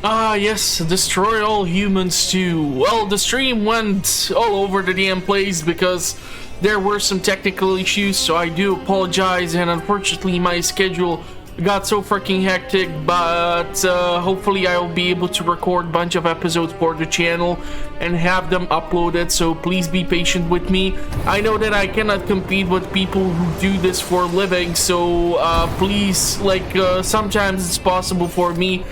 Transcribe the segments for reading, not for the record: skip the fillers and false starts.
Yes, destroy all humans too. Well, the stream went all over the damn place because there were some technical issues, so I do apologize, and unfortunately my schedule got so freaking hectic, but hopefully I will be able to record a bunch of episodes for the channel and have them uploaded, so please be patient with me. I know that I cannot compete with people who do this for a living, so please, sometimes it's possible for me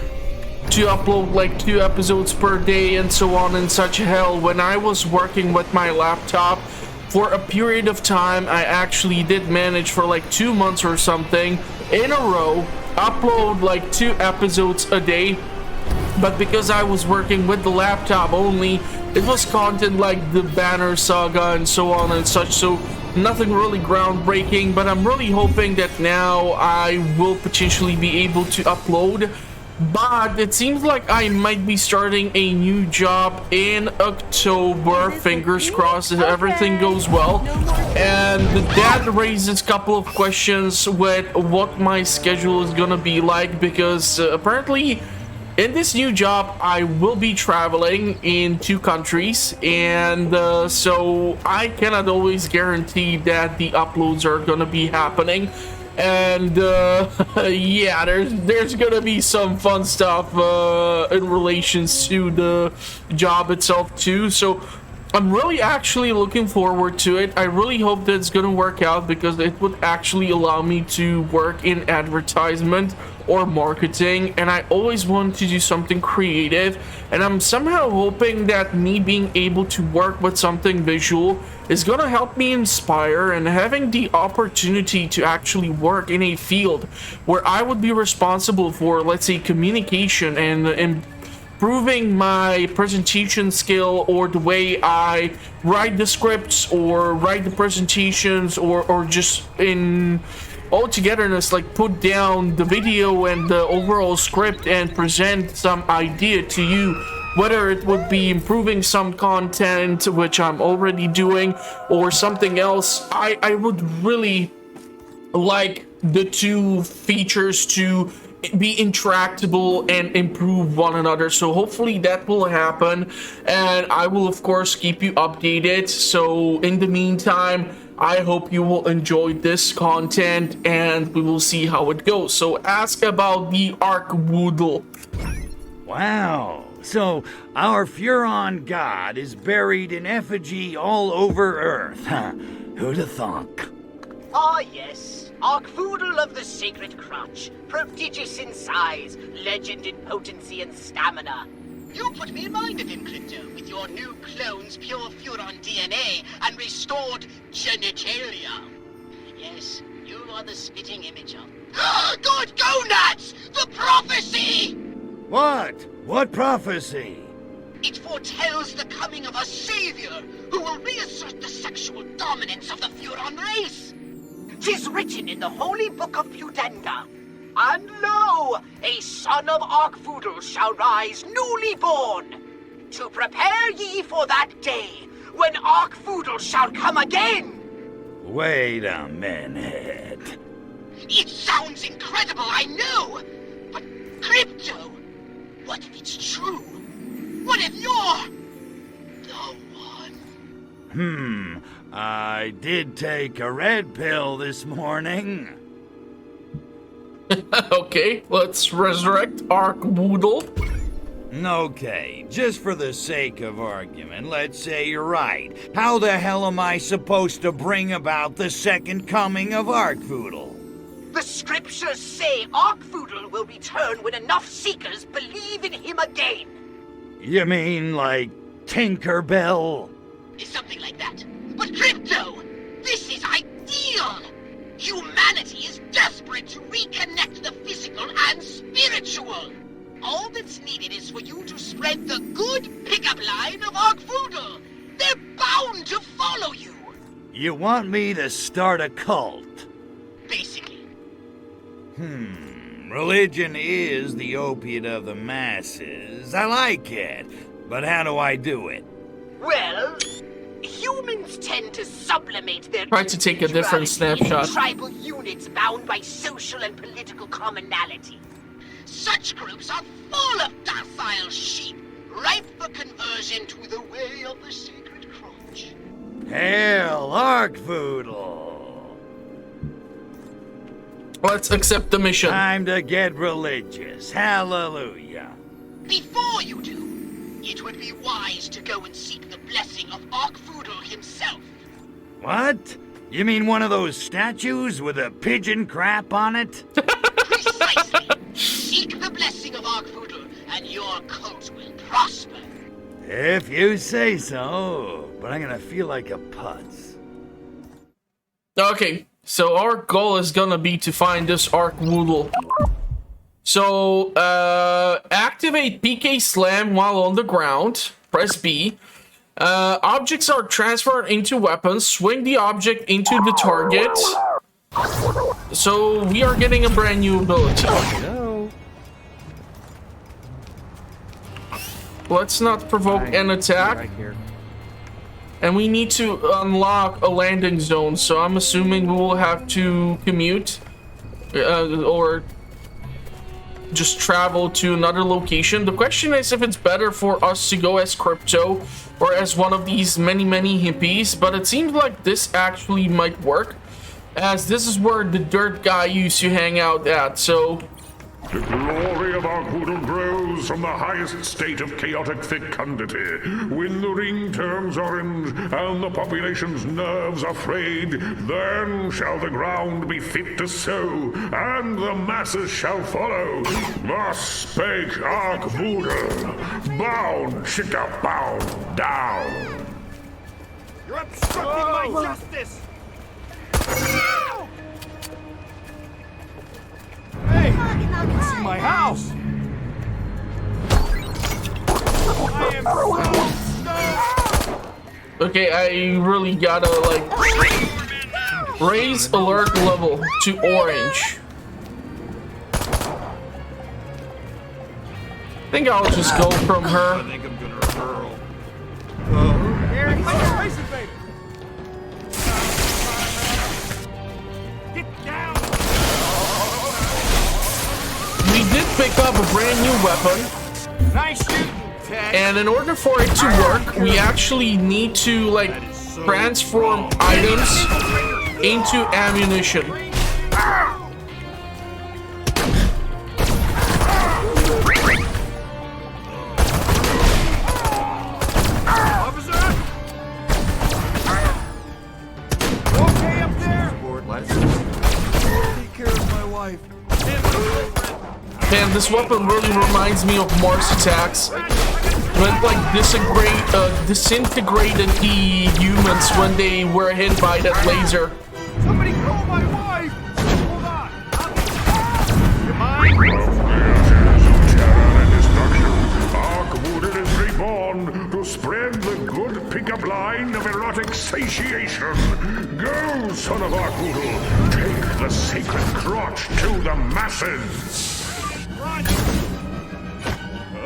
to upload like 2 episodes per day and so on and such. Hell, when I was working with my laptop for a period of time, I actually did manage for like 2 months or something in a row upload like 2 episodes a day, but because I was working with the laptop only, it was content like the Banner Saga and so on and such, so nothing really groundbreaking. But I'm really hoping that now I will potentially be able to upload. But it seems like I might be starting a new job in October. Fingers crossed if everything goes well. And that raises a couple of questions with what my schedule is gonna be like, because apparently in this new job I will be traveling in 2 countries, and so I cannot always guarantee that the uploads are gonna be happening. And yeah, there's gonna be some fun stuff in relations to the job itself too, so I'm really actually looking forward to it. I really hope that it's gonna work out, because it would actually allow me to work in advertisement or marketing, and I always want to do something creative, and I'm somehow hoping that me being able to work with something visual is gonna help me inspire, and having the opportunity to actually work in a field where I would be responsible for, let's say, communication and improving my presentation skill, or the way I write the scripts or write the presentations, or just in all togetherness, like put down the video and the overall script and present some idea to you, whether it would be improving some content, which I'm already doing, or something else. I would really like the 2 features to be interactable and improve one another, so hopefully that will happen, and I will of course keep you updated. So in the meantime, I hope you will enjoy this content, and we will see how it goes. So ask about the Archwoodle. Wow, so our Furon god is buried in effigy all over Earth, huh? Who'd have thunk? Ah yes, Archwoodle of the Sacred Crotch, prodigious in size, legend in potency and stamina. You put me in mind of him, Krypto, with your new clone's pure Furon DNA and restored genitalia. Yes, you are the spitting image of... Good gonads! The prophecy! What? What prophecy? It foretells the coming of a savior who will reassert the sexual dominance of the Furon race. 'Tis written in the holy book of Fudenga. And lo, a son of Archwoodle shall rise newly born, to prepare ye for that day when Archwoodle shall come again. Wait a minute. It sounds incredible, I know, but Krypto, what if it's true? What if you're the one? I did take a red pill this morning. Okay, let's resurrect Archwoodle. Okay, just for the sake of argument, let's say you're right. How the hell am I supposed to bring about the second coming of Archwoodle? The scriptures say Archwoodle will return when enough seekers believe in him again. You mean like Tinkerbell? Something like that. But Krypto, this is ideal! Humanity is desperate to reconnect the physical and spiritual. All that's needed is for you to spread the good pickup line of Archwoodle. They're bound to follow you. You want me to start a cult? Basically. Religion is the opiate of the masses. I like it. But how do I do it? Well, humans tend to sublimate their Try to take a different individuality into snapshot. tribal units bound by social and political commonality. Such groups are full of docile sheep, ripe for conversion to the way of the sacred crotch. Hail, Arkvoodle! Let's accept the mission. Time to get religious. Hallelujah. Before you do, it would be wise to go and seek the blessing of Arkvoodle himself. What? You mean one of those statues with a pigeon crap on it? Precisely. Seek the blessing of Arkvoodle, and your cult will prosper. If you say so, but I'm gonna feel like a putz. Okay, so our goal is gonna be to find this Arkvoodle. So, activate PK Slam while on the ground. Press B. Objects are transferred into weapons. Swing the object into the target. So, we are getting a brand new ability. Let's not provoke an attack. Right here. And we need to unlock a landing zone. So, I'm assuming we will have to commute. Or just travel to another location. The question is if it's better for us to go as Krypto or as one of these many hippies, but it seems like this actually might work, as this is where the dirt guy used to hang out at. So the glory of Arkvoodle grows from the highest state of chaotic fecundity. When the ring turns orange and the population's nerves are frayed, then shall the ground be fit to sow, and the masses shall follow. Thus spake Arkvoodle. Bound, chica, bound, down. You're obstructing my justice! Hey! You can see my house! I am so okay, I really gotta like raise alert level to orange. I think I'll just go from her. I think I'm gonna hurl. Eric, my face invader! Get down! We did pick up a brand new weapon. Nice shooting, Ted. And in order for it to work, we actually need to like transform items into ammunition. Officer! Okay up there? Take care of my wife. Man, this weapon really reminds me of Mars Attacks. When like disintegrated the humans when they were hit by that laser. Somebody call my wife! Hold on! You mind? Terror and destruction. Arkvoodle is reborn to spread the good pickup line of erotic satiation. Go, son of Arkvoodle, take the sacred crotch to the masses.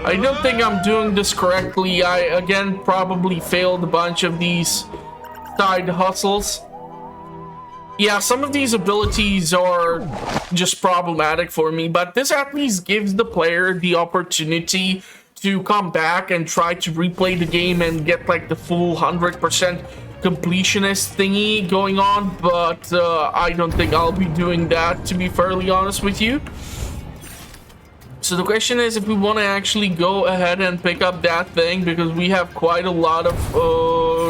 I don't think I'm doing this correctly. I again probably failed a bunch of these side hustles. Yeah, some of these abilities are just problematic for me, but this at least gives the player the opportunity to come back and try to replay the game and get like the full 100% completionist thingy going on, but I don't think I'll be doing that, to be fairly honest with you. So the question is if we want to actually go ahead and pick up that thing, because we have quite a lot of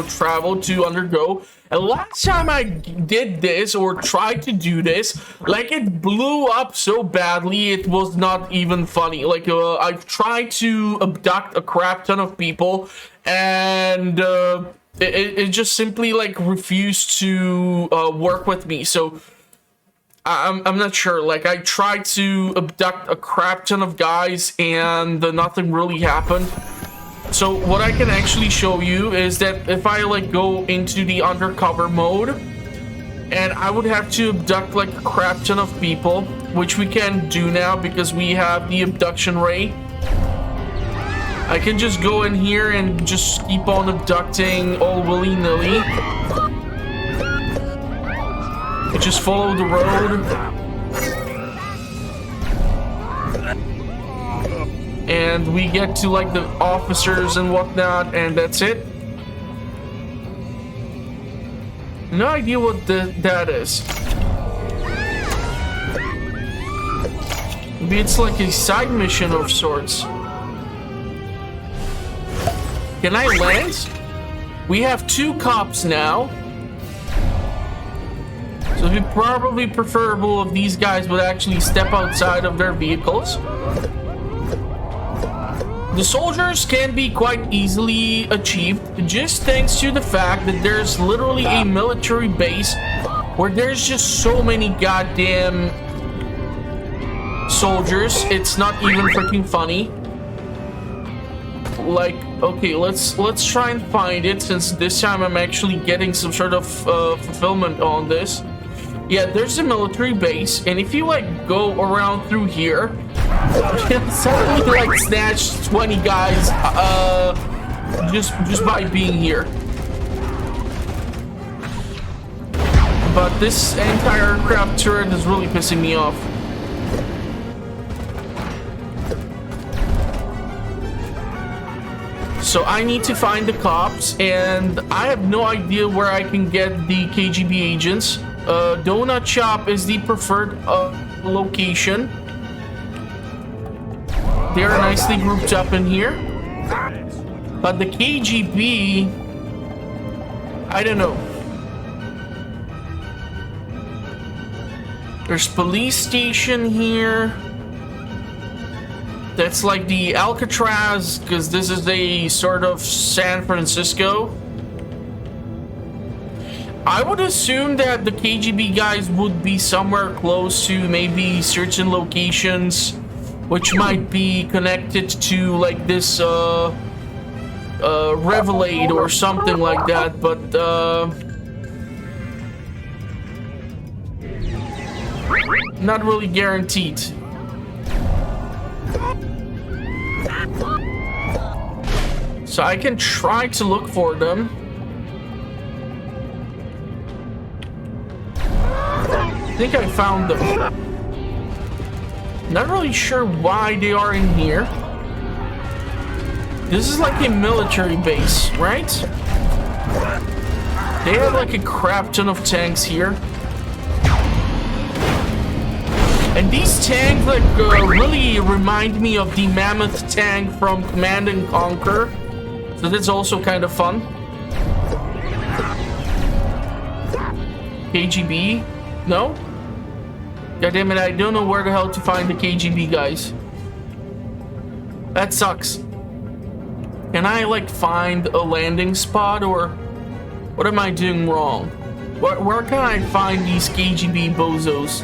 travel to undergo. And last time I did this or tried to do this, like it blew up so badly it was not even funny. Like I've tried to abduct a crap ton of people and it just simply like refused to work with me. So I'm not sure. Like I tried to abduct a crap ton of guys and nothing really happened. So what I can actually show you is that if I like go into the undercover mode and I would have to abduct like a crap ton of people, which we can do now because we have the abduction ray. I can just go in here and just keep on abducting all willy-nilly. Just follow the road. and we get to like the officers and whatnot, and that's it. No idea what that is. Maybe it's like a side mission of sorts. Can I land? We have 2 cops now. So it'd be probably preferable if these guys would actually step outside of their vehicles. The soldiers can be quite easily achieved just thanks to the fact that there's literally a military base where there's just so many goddamn soldiers. It's not even freaking funny. Like, okay, let's try and find it, since this time I'm actually getting some sort of fulfillment on this. Yeah, there's a military base, and if you like go around through here, suddenly like snatch 20 guys just by being here. But this anti-aircraft turret is really pissing me off. So I need to find the cops, and I have no idea where I can get the KGB agents. Donut Shop is the preferred location. They are nicely grouped up in here. But the KGB, I don't know. There's police station here. That's like the Alcatraz, because this is a sort of San Francisco. I would assume that the KGB guys would be somewhere close to maybe certain locations, which might be connected to like this Revelade or something like that, but not really guaranteed. So I can try to look for them. I think I found them. Not really sure why they are in here. This is like a military base, right? They have like a crap ton of tanks here. And these tanks like really remind me of the Mammoth tank from Command and Conquer. So that's also kind of fun. KGB? No? God damn it, I don't know where the hell to find the KGB guys. That sucks. Can I like find a landing spot, or what am I doing wrong? Where can I find these KGB bozos?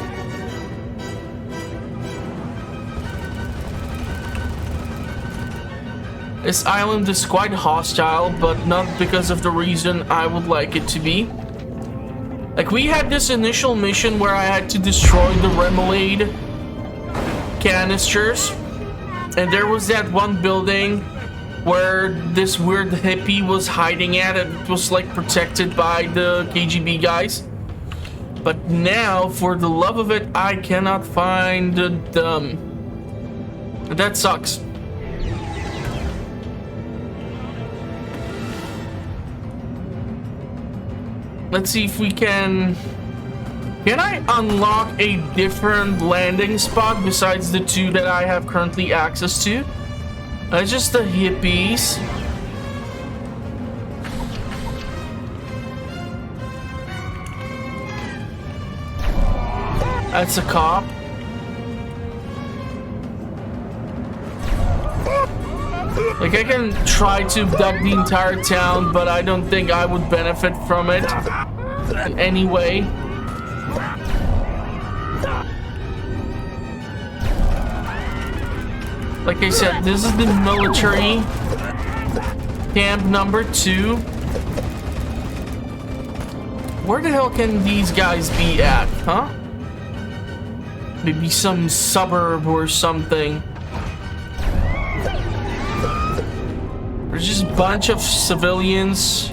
This island is quite hostile, but not because of the reason I would like it to be. Like, we had this initial mission where I had to destroy the Remoulade canisters, and there was that one building where this weird hippie was hiding at, and it was like protected by the KGB guys. But now, for the love of it, I cannot find them. That sucks. Let's see if we can... Can I unlock a different landing spot besides the 2 that I have currently access to? Just the hippies. That's a cop. Like, I can try to abduct the entire town, but I don't think I would benefit from it in any way. Like I said, this is the military camp number 2. Where the hell can these guys be at, huh? Maybe some suburb or something. There's just a bunch of civilians.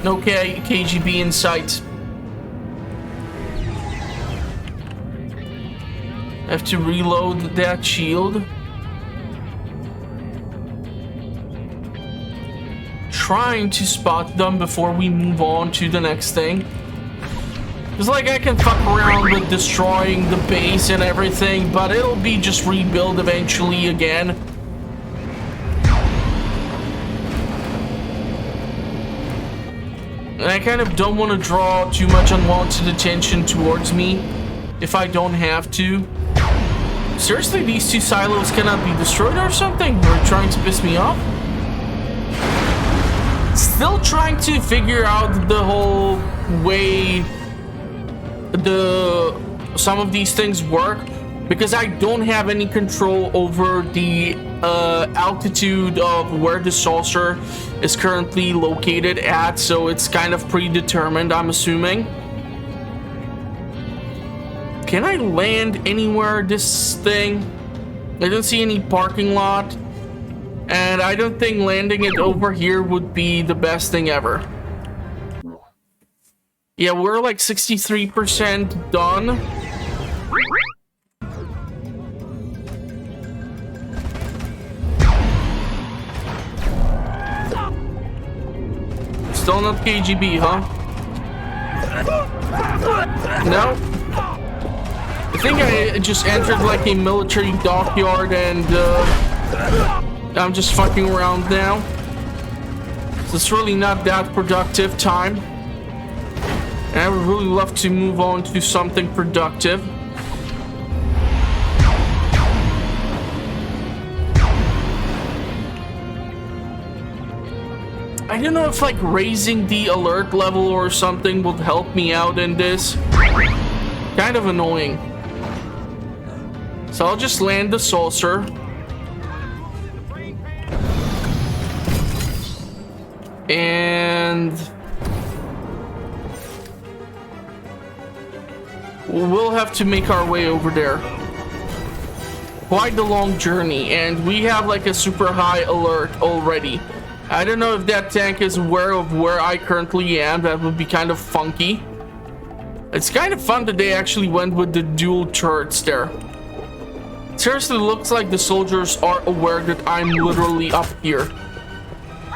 No KGB in sight. I have to reload that shield. trying to spot them before we move on to the next thing. It's like I can fuck around with destroying the base and everything, but it'll be just rebuild eventually again. And I kind of don't want to draw too much unwanted attention towards me if I don't have to. Seriously, these two silos cannot be destroyed or something? They're trying to piss me off? Still trying to figure out the whole way some of these things work, because I don't have any control over the altitude of where the saucer is currently located at, so it's kind of predetermined, I'm assuming. Can I land anywhere this thing? I don't see any parking lot, and I don't think landing it over here would be the best thing ever. Yeah, we're like 63% done. Still not KGB, huh? No? I think I just entered like a military dockyard and I'm just fucking around now. So it's really not that productive time. And I would really love to move on to something productive. I don't know if like raising the alert level or something would help me out in this. Kind of annoying. So I'll just land the saucer. And we'll have to make our way over there. Quite a long journey, and we have like a super high alert already. I don't know if that tank is aware of where I currently am. That would be kind of funky. It's kind of fun that they actually went with the dual turrets there. Seriously, looks like the soldiers are aware that I'm literally up here.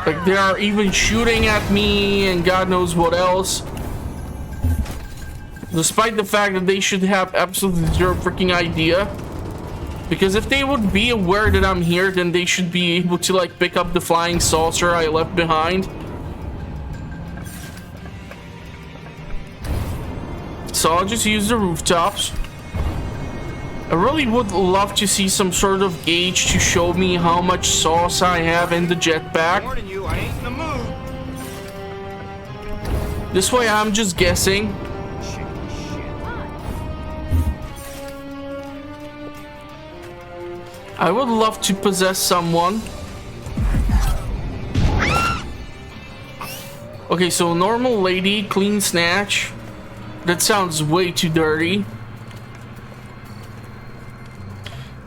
Like, they are even shooting at me and God knows what else. Despite the fact that they should have absolutely zero freaking idea. Because if they would be aware that I'm here, then they should be able to like pick up the flying saucer I left behind. So I'll just use the rooftops. I really would love to see some sort of gauge to show me how much sauce I have in the jetpack. Warning you, I ain't in the mood. This way I'm just guessing. I would love to possess someone. Okay, so normal lady, clean snatch. That sounds way too dirty.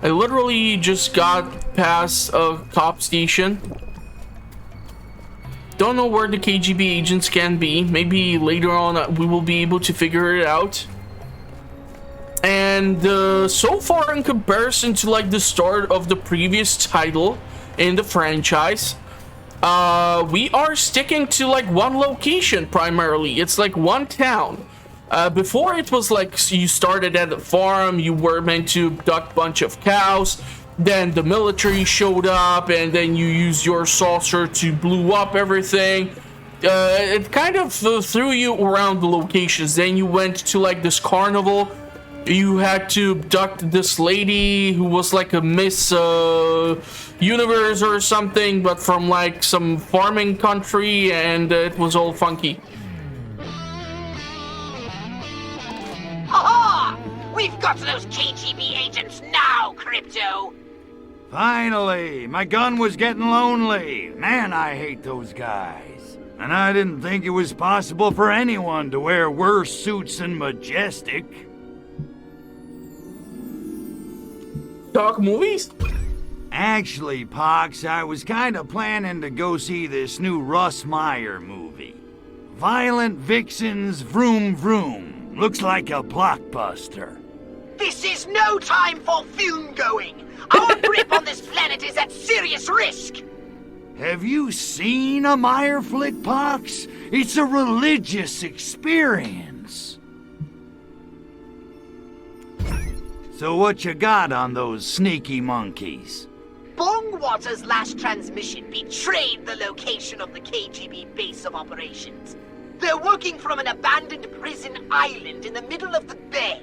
I literally just got past a cop station. Don't know where the KGB agents can be. Maybe later on we will be able to figure it out. And so far, in comparison to like the start of the previous title in the franchise, we are sticking to like one location primarily. It's like one town. Before it was like you started at a farm, you were meant to abduct a bunch of cows, then the military showed up, and then you used your saucer to blow up everything. It kind of threw you around the locations. Then you went to like this carnival. You had to abduct this lady who was like a Miss Universe or something, but from like some farming country, and it was all funky. Ha! We've got those KGB agents now, Krypto! Finally! My gun was getting lonely. Man, I hate those guys. And I didn't think it was possible for anyone to wear worse suits than Majestic. Talk movies? Actually, Pox, I was kinda planning to go see this new Russ Meyer movie. Violent Vixens Vroom Vroom. Looks like a blockbuster. This is no time for fume going! Our grip on this planet is at serious risk! Have you seen a Meyer flick, Pox? It's a religious experience. So what you got on those sneaky monkeys? Bongwater's last transmission betrayed the location of the KGB base of operations. They're working from an abandoned prison island in the middle of the bay.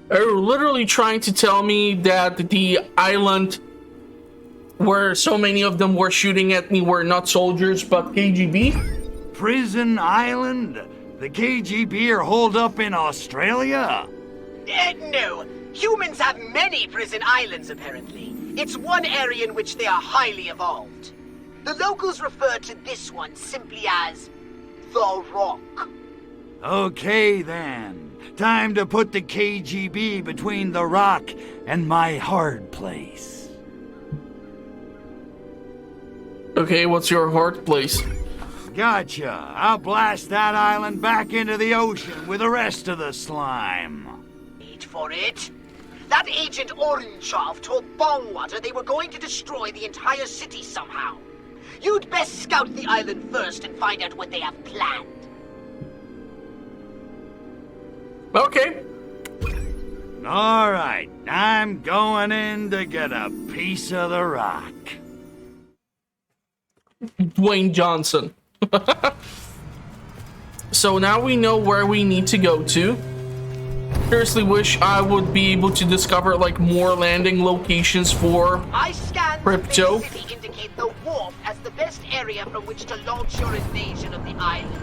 Are you literally trying to tell me that the island where so many of them were shooting at me were not soldiers but KGB? Prison Island? The KGB are holed up in Australia? No. Humans have many prison islands, apparently. It's one area in which they are highly evolved. The locals refer to this one simply as the Rock. Okay, then. Time to put the KGB between the Rock and my hard place. Okay, what's your hard place? Gotcha. I'll blast that island back into the ocean with the rest of the slime. Wait for it. That agent Orangeoff told Bongwater they were going to destroy the entire city somehow. You'd best scout the island first and find out what they have planned. Okay. All right, I'm going in to get a piece of the Rock. Dwayne Johnson. So now we know where we need to go to. Seriously wish I would be able to discover like more landing locations for I scanned Krypto. the city indicate the wharf as the best area from which to launch your invasion of the island.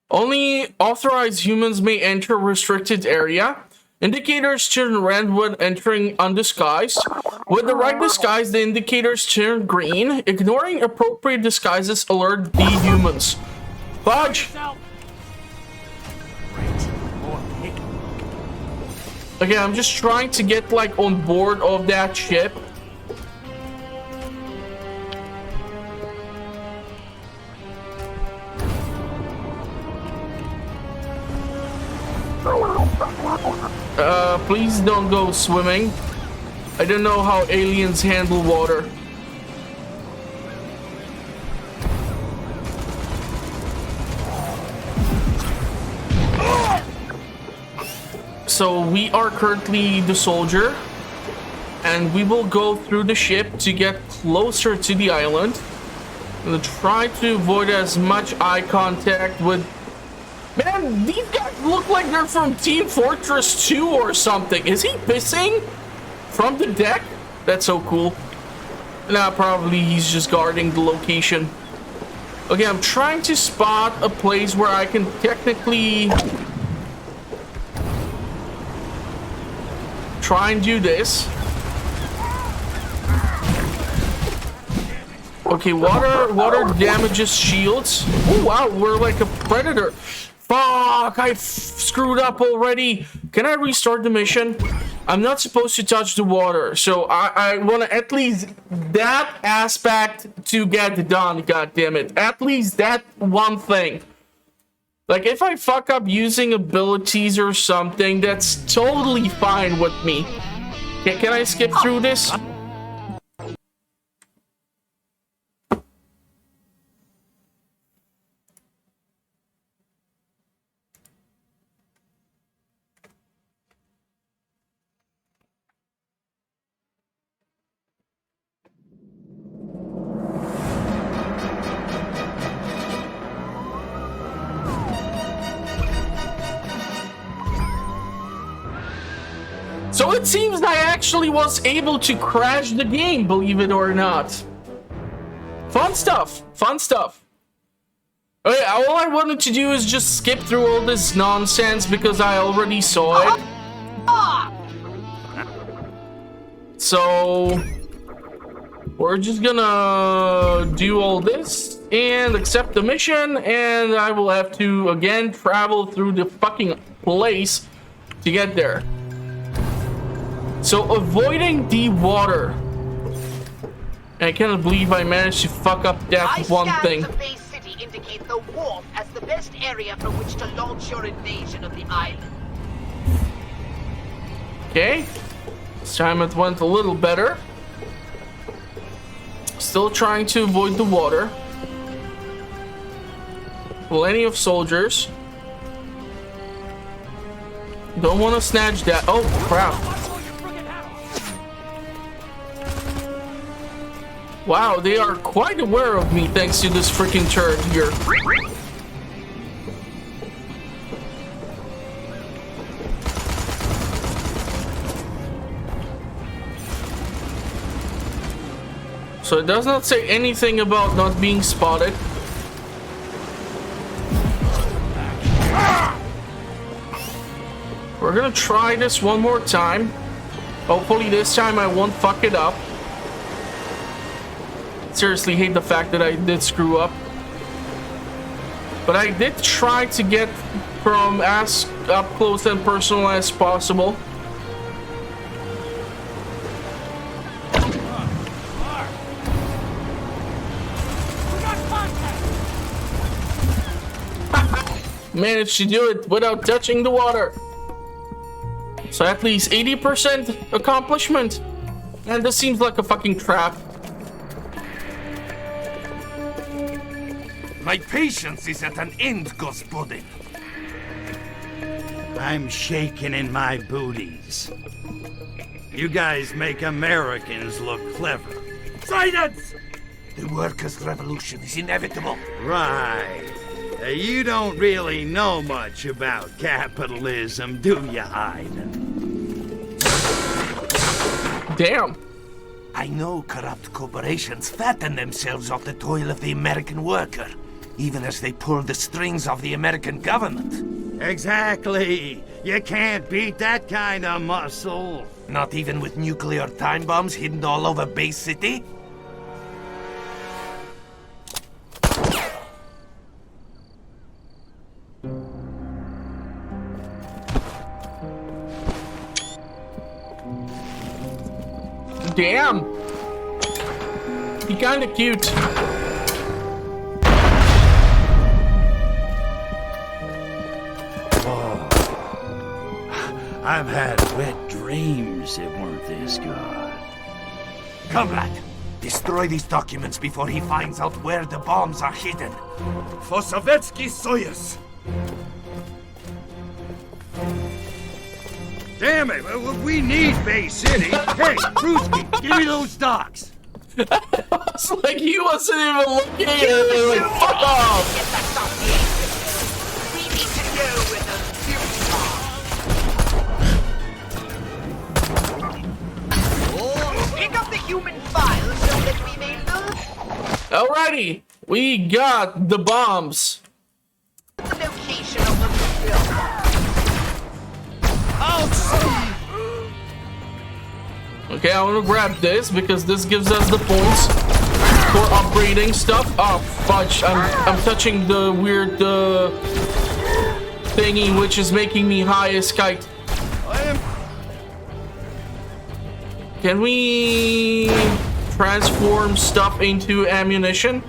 Only authorized humans may enter restricted area. Indicators turn red when entering undisguised. With the right disguise, the indicators turn green. Ignoring appropriate disguises alert the humans. Fudge! Okay, I'm just trying to get like on board of that ship. Please don't go swimming. I don't know how aliens handle water. So we are currently the soldier, and we will go through the ship to get closer to the island. We'll try to avoid as much eye contact with... Man, these guys look like they're from Team Fortress 2 or something. Is he pissing from the deck? That's so cool. Nah, probably he's just guarding the location. Okay, I'm trying to spot a place where I can technically try and do this. Okay, water damages shields. Oh wow, we're like a predator. Fuck, I screwed up already. Can I restart the mission? I'm not supposed to touch the water, so I want to at least that aspect to get done, God damn it. At least that one thing. Like, if I fuck up using abilities or something, that's totally fine with me. Can I skip through this? So it seems I actually was able to crash the game, believe it or not. Fun stuff, fun stuff. Okay, all I wanted to do is just skip through all this nonsense because I already saw it. So we're just gonna do all this and accept the mission, and I will have to again travel through the fucking place to get there. So avoiding the water. I cannot believe I managed to fuck up that one thing. The base city indicate the wharf as the best area from which to launch your invasion of the island. Okay. This time it went a little better. Still trying to avoid the water. Plenty of soldiers. Don't want to snatch that. Oh, crap. Wow, they are quite aware of me thanks to this freaking turret here. So it does not say anything about not being spotted. We're gonna try this one more time. Hopefully this time I won't fuck it up. Seriously hate the fact that I did screw up. But I did try to get from as up close and personal as possible. Managed to do it without touching the water. So at least 80% accomplishment. And this seems like a fucking trap. My patience is at an end, Gospodin. I'm shaking in my booties. You guys make Americans look clever. Silence! The workers' revolution is inevitable. Right. You don't really know much about capitalism, do you, Hyden? Damn. I know corrupt corporations fatten themselves off the toil of the American worker, even as they pull the strings of the American government. Exactly. You can't beat that kind of muscle. Not even with nuclear time bombs hidden all over Bay City? Damn. He kinda cute. I've had wet dreams that weren't this good. Comrade, destroy these documents before he finds out where the bombs are hidden. For Sovietsky Soyuz! Damn it, we need Bay City. Hey, Brewski, give me those docs. It's like he wasn't even looking at it. Like, fuck off. Get that stuff here. We need to go with a pick up the human file so that we may look. Alrighty, we got the bombs. The location of the film. Okay, I want to grab this because this gives us the points for upgrading stuff. Oh, fudge. I'm touching the weird thingy which is making me high as kite. Can we transform stuff into ammunition?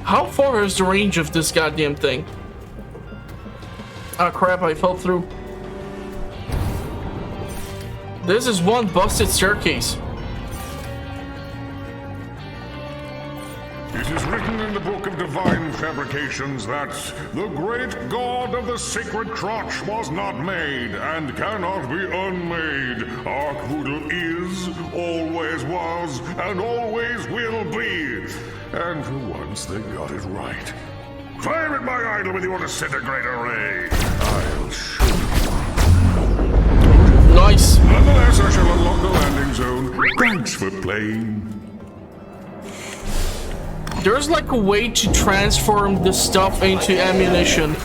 How far is the range of this goddamn thing? Oh crap, I fell through. This is one busted staircase. It is written in the Book of Divine Fabrications that the great god of the sacred crotch was not made and cannot be unmade. Arkvoodle is, always was, and always will be. And for once they got it right. Fire at my idol with your disintegrator ray. I'll shoot you. Nice. Nonetheless, I shall unlock the landing zone. Thanks for playing. There's like a way to transform the stuff into ammunition.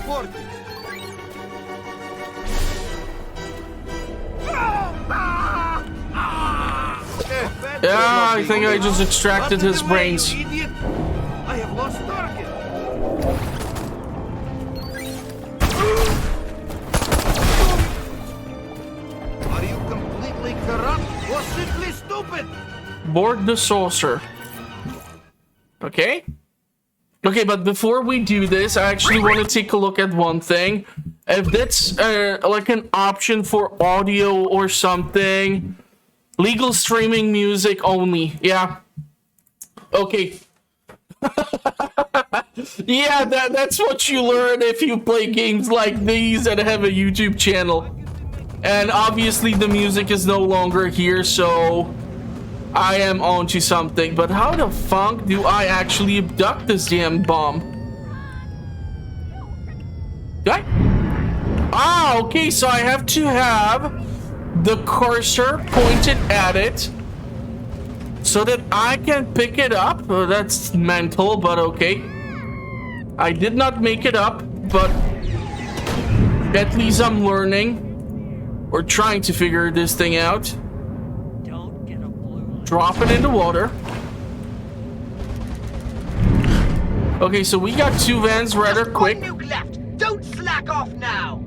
Yeah, I think I just extracted his brains. I have lost target. Are you completely corrupt or simply stupid? Board the saucer. Okay. Okay, but before we do this, I actually want to take a look at one thing. If that's like an option for audio or something, legal streaming music only. Yeah. Okay. Yeah, that's what you learn if you play games like these and have a YouTube channel. And obviously the music is no longer here, so I am onto something. But how the fuck do I actually abduct this damn bomb? Okay. Ah, okay, so I have to have the cursor pointed at it so that I can pick it up. Oh, that's mental, but okay. I did not make it up, but at least I'm learning or trying to figure this thing out. Drop it in the water. Okay, so we got 2 vans rather quick. One nuke left. Don't slack off now.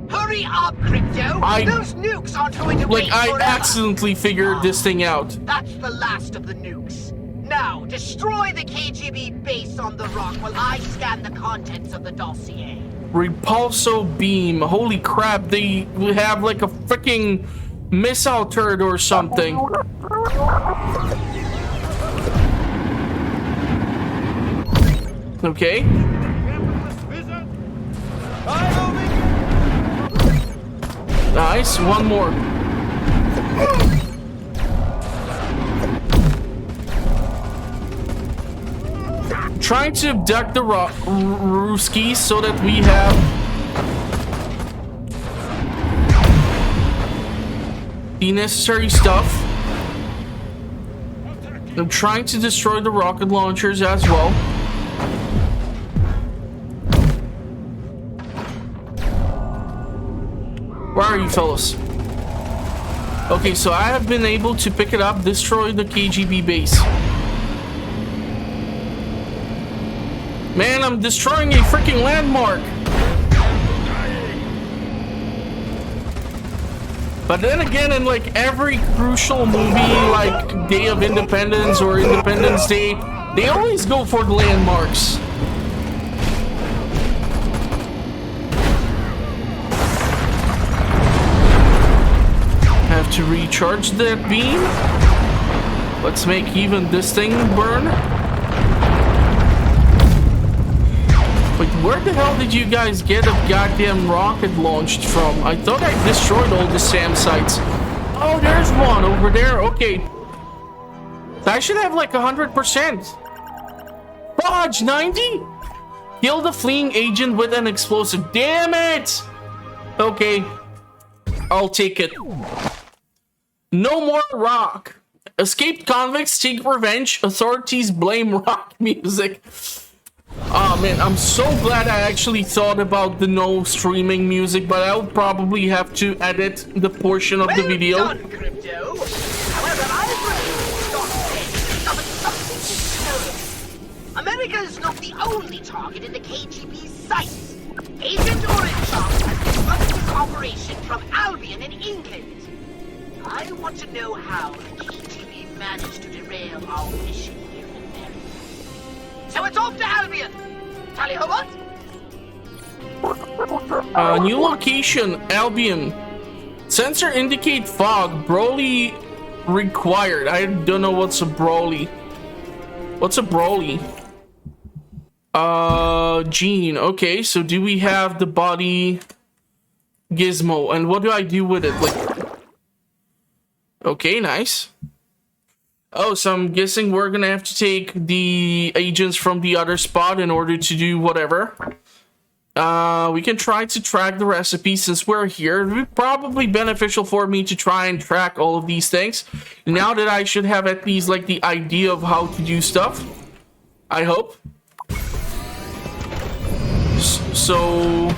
Hurry up, Krypto. Those nukes aren't going to wait forever. I accidentally figured this thing out. That's the last of the nukes. Now, destroy the KGB base on the rock while I scan the contents of the dossier. Repulso beam. Holy crap, they have like a freaking missile turret or something. Okay. Nice, one more. Trying to abduct the Ruskies so that we have the necessary stuff. I'm trying to destroy the rocket launchers as well. Where are you fellas? Okay, so I have been able to pick it up, destroy the KGB base. Man, I'm destroying a freaking landmark. But then again, in like every crucial movie, like Day of Independence or Independence Day, they always go for the landmarks. Have to recharge that beam. Let's make even this thing burn. Wait, where the hell did you guys get a goddamn rocket launched from? I thought I destroyed all the SAM sites. Oh, there's one over there. Okay. I should have like 100%. Dodge 90? Kill the fleeing agent with an explosive. Damn it! Okay. I'll take it. No more rock. Escaped convicts take revenge. Authorities blame rock music. Oh man, I'm so glad I actually thought about the no streaming music, but I'll probably have to edit the portion of the video. Well done, Krypto. However, I've America is not the only target in the KGB's sights. Agent Orangesoft has conducted his operation from Albion in England. I want to know how the KGB managed to derail our mission here in America. So it's off to Albion! Tally ho what? New location, Albion. Sensor indicate fog. Broly required. I don't know what's a Broly. What's a Broly? Gene. Okay, so do we have the body gizmo? And what do I do with it? Like... Okay, nice. Oh, so I'm guessing we're gonna have to take the agents from the other spot in order to do whatever. We can try to track the recipe since we're here. It would be probably beneficial for me to try and track all of these things. Now that I should have at least like the idea of how to do stuff. I hope. So...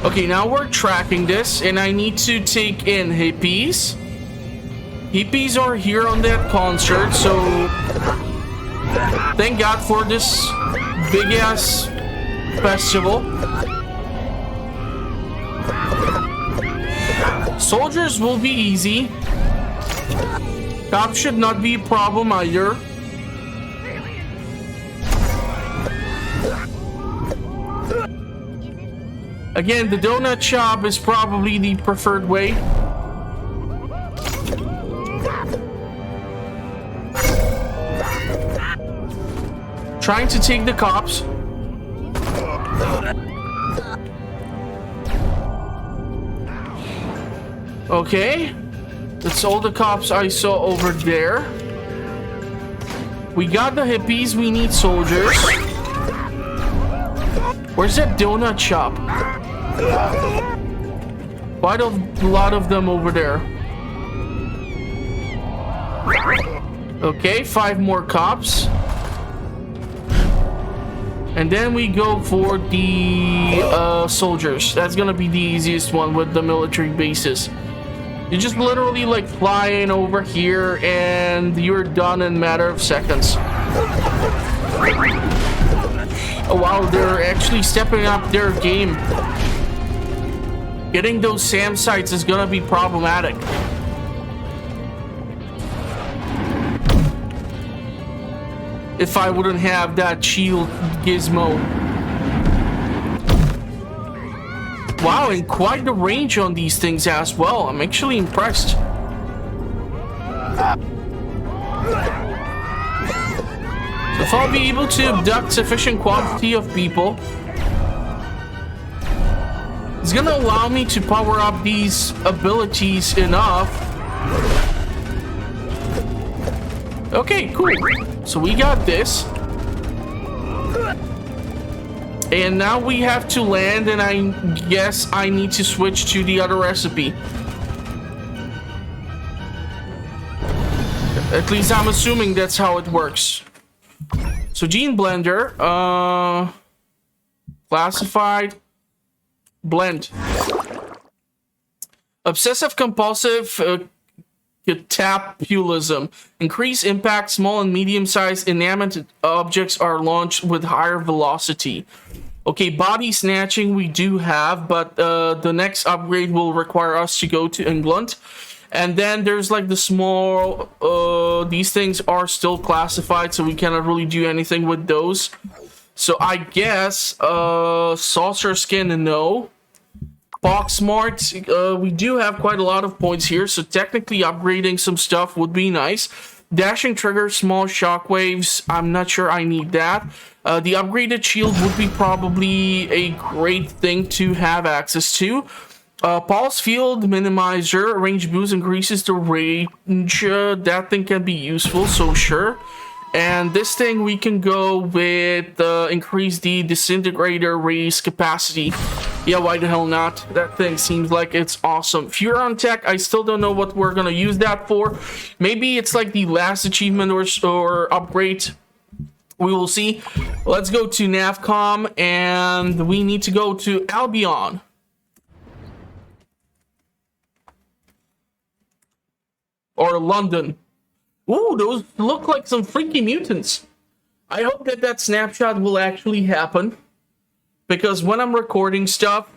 Okay, now we're tracking this and I need to take in hippies. Hippies are here on that concert, so thank God for this big-ass festival. Soldiers will be easy. Cops should not be a problem either. Again, the donut shop is probably the preferred way. Trying to take the cops. Okay. That's all the cops I saw over there. We got the hippies. We need soldiers. Where's that donut shop? Quite a lot of them over there. Okay, 5 more cops. And then we go for the soldiers. That's gonna be the easiest one with the military bases. You just literally like fly in over here and you're done in a matter of seconds. Oh wow, they're actually stepping up their game. Getting those SAM sites is gonna be problematic. If I wouldn't have that shield gizmo. Wow, and quite the range on these things as well. I'm actually impressed. If I'll be able to abduct sufficient quantity of people, it's gonna allow me to power up these abilities enough. Okay, cool. So we got this. And now we have to land, and I guess I need to switch to the other recipe. At least I'm assuming that's how it works. So gene blender, classified, blend. Obsessive compulsive catapulism. Increased impact, small and medium-sized inanimate objects are launched with higher velocity. Okay, body snatching we do have, but the next upgrade will require us to go to England. And then there's like the small, these things are still classified, so we cannot really do anything with those. So I guess, saucer skin, no. Box smart, we do have quite a lot of points here, so technically upgrading some stuff would be nice. Dashing trigger, small shockwaves, I'm not sure I need that. The upgraded shield would be probably a great thing to have access to. Pulse field minimizer, range boost increases the range. That thing can be useful, so sure. And this thing we can go with increase the disintegrator raise capacity. Yeah, why the hell not? That thing seems like it's awesome. Furon tech, I still don't know what we're gonna use that for. Maybe it's like the last achievement or upgrade. We will see. Let's go to Navcom, and we need to go to Albion. Or London. Ooh, those look like some freaky mutants. I hope that that snapshot will actually happen. Because when I'm recording stuff,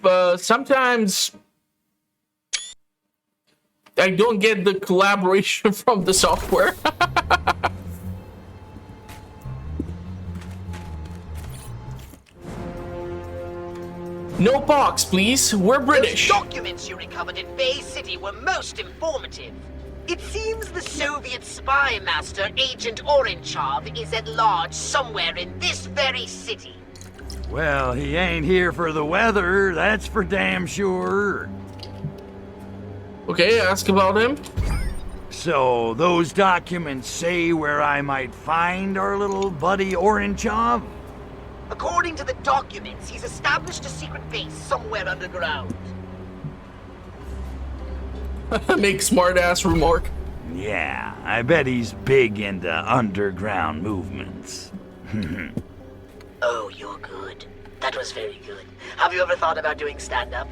sometimes I don't get the collaboration from the software. No box, please. We're British. Those documents you recovered in Bay City were most informative. It seems the Soviet spy master, Agent Orenchov, is at large somewhere in this very city. Well, he ain't here for the weather, that's for damn sure. Okay, ask about him. So, those documents say where I might find our little buddy Orenchov? According to the documents, he's established a secret base somewhere underground. Make smart-ass remark. Yeah, I bet he's big into underground movements. Oh, you're good. That was very good. Have you ever thought about doing stand-up?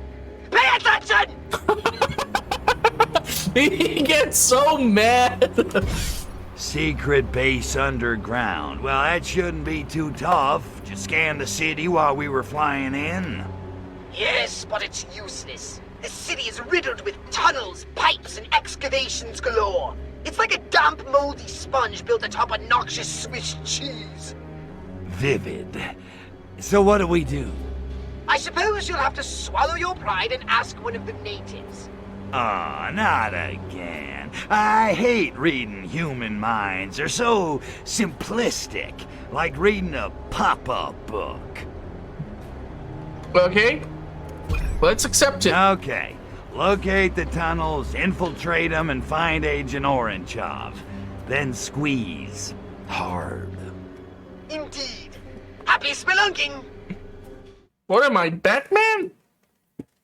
Pay attention! He gets so mad. Secret base underground. Well, that shouldn't be too tough. Just scan the city while we were flying in. Yes, but it's useless. The city is riddled with tunnels, pipes, and excavations galore. It's like a damp, moldy sponge built atop a noxious Swiss cheese. Vivid. So what do we do? I suppose you'll have to swallow your pride and ask one of the natives. Aw, not again. I hate reading human minds. They're so simplistic, like reading a pop-up book. Okay, let's accept it. Okay, locate the tunnels, infiltrate them, and find Agent Orangeov. Then squeeze. Hard. Indeed. Happy spelunking! What am I, Batman?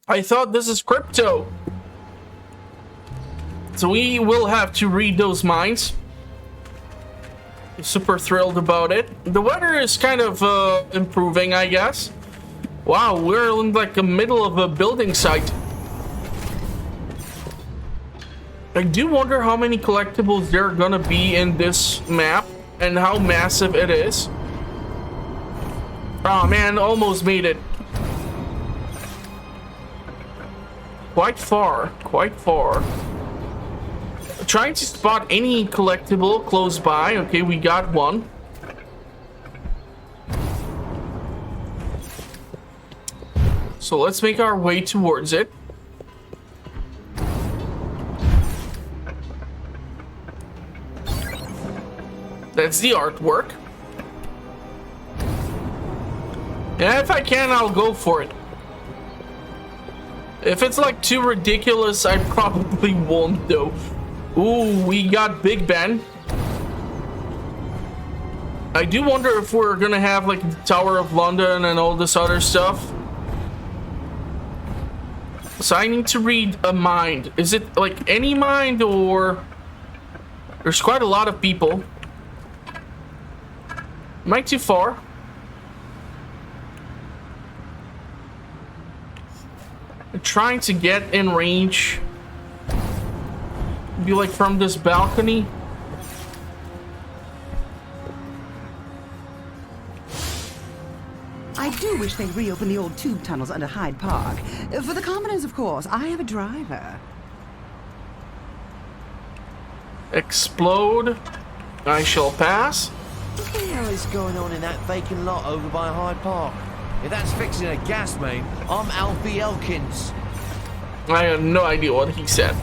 I thought this is Krypto. So we will have to read those minds. Super thrilled about it. The weather is kind of improving, I guess. Wow, we're in like the middle of a building site. I do wonder how many collectibles there are gonna be in this map and how massive it is. Oh man, almost made it. Quite far, quite far. Trying to spot any collectible close by. Okay, we got one. So let's make our way towards it. That's the artwork. And if I can, I'll go for it. If it's like too ridiculous, I probably won't though. Ooh, we got Big Ben. I do wonder if we're gonna have like the Tower of London and all this other stuff. So I need to read a mind. Is it like any mind, or there's quite a lot of people? Am I too far? I'm trying to get in range. Be like from this balcony. I do wish they'd reopen the old tube tunnels under Hyde Park. For the commoners, of course. I have a driver. Explode. I shall pass. What the hell is going on in that vacant lot over by Hyde Park? If that's fixing a gas main, I'm Alfie Elkins. I have no idea what he said.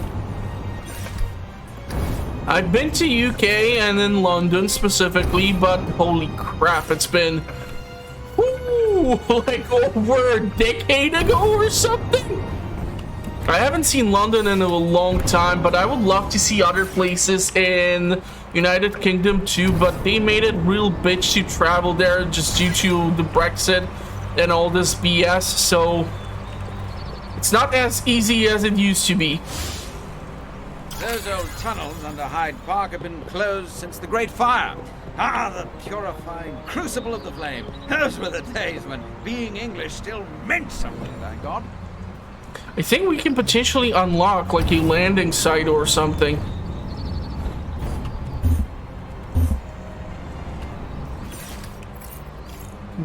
I've been to UK and in London specifically, but holy crap, it's been like over a decade ago or something. I haven't seen London in a long time, but I would love to see other places in United Kingdom too, but they made it real bitch to travel there just due to the Brexit and all this BS, so it's not as easy as it used to be. Those old tunnels under Hyde Park have been closed since the Great Fire. Ah, the purifying crucible of the flame. Those were the days when being English still meant something, thank God. I think we can potentially unlock like a landing site or something.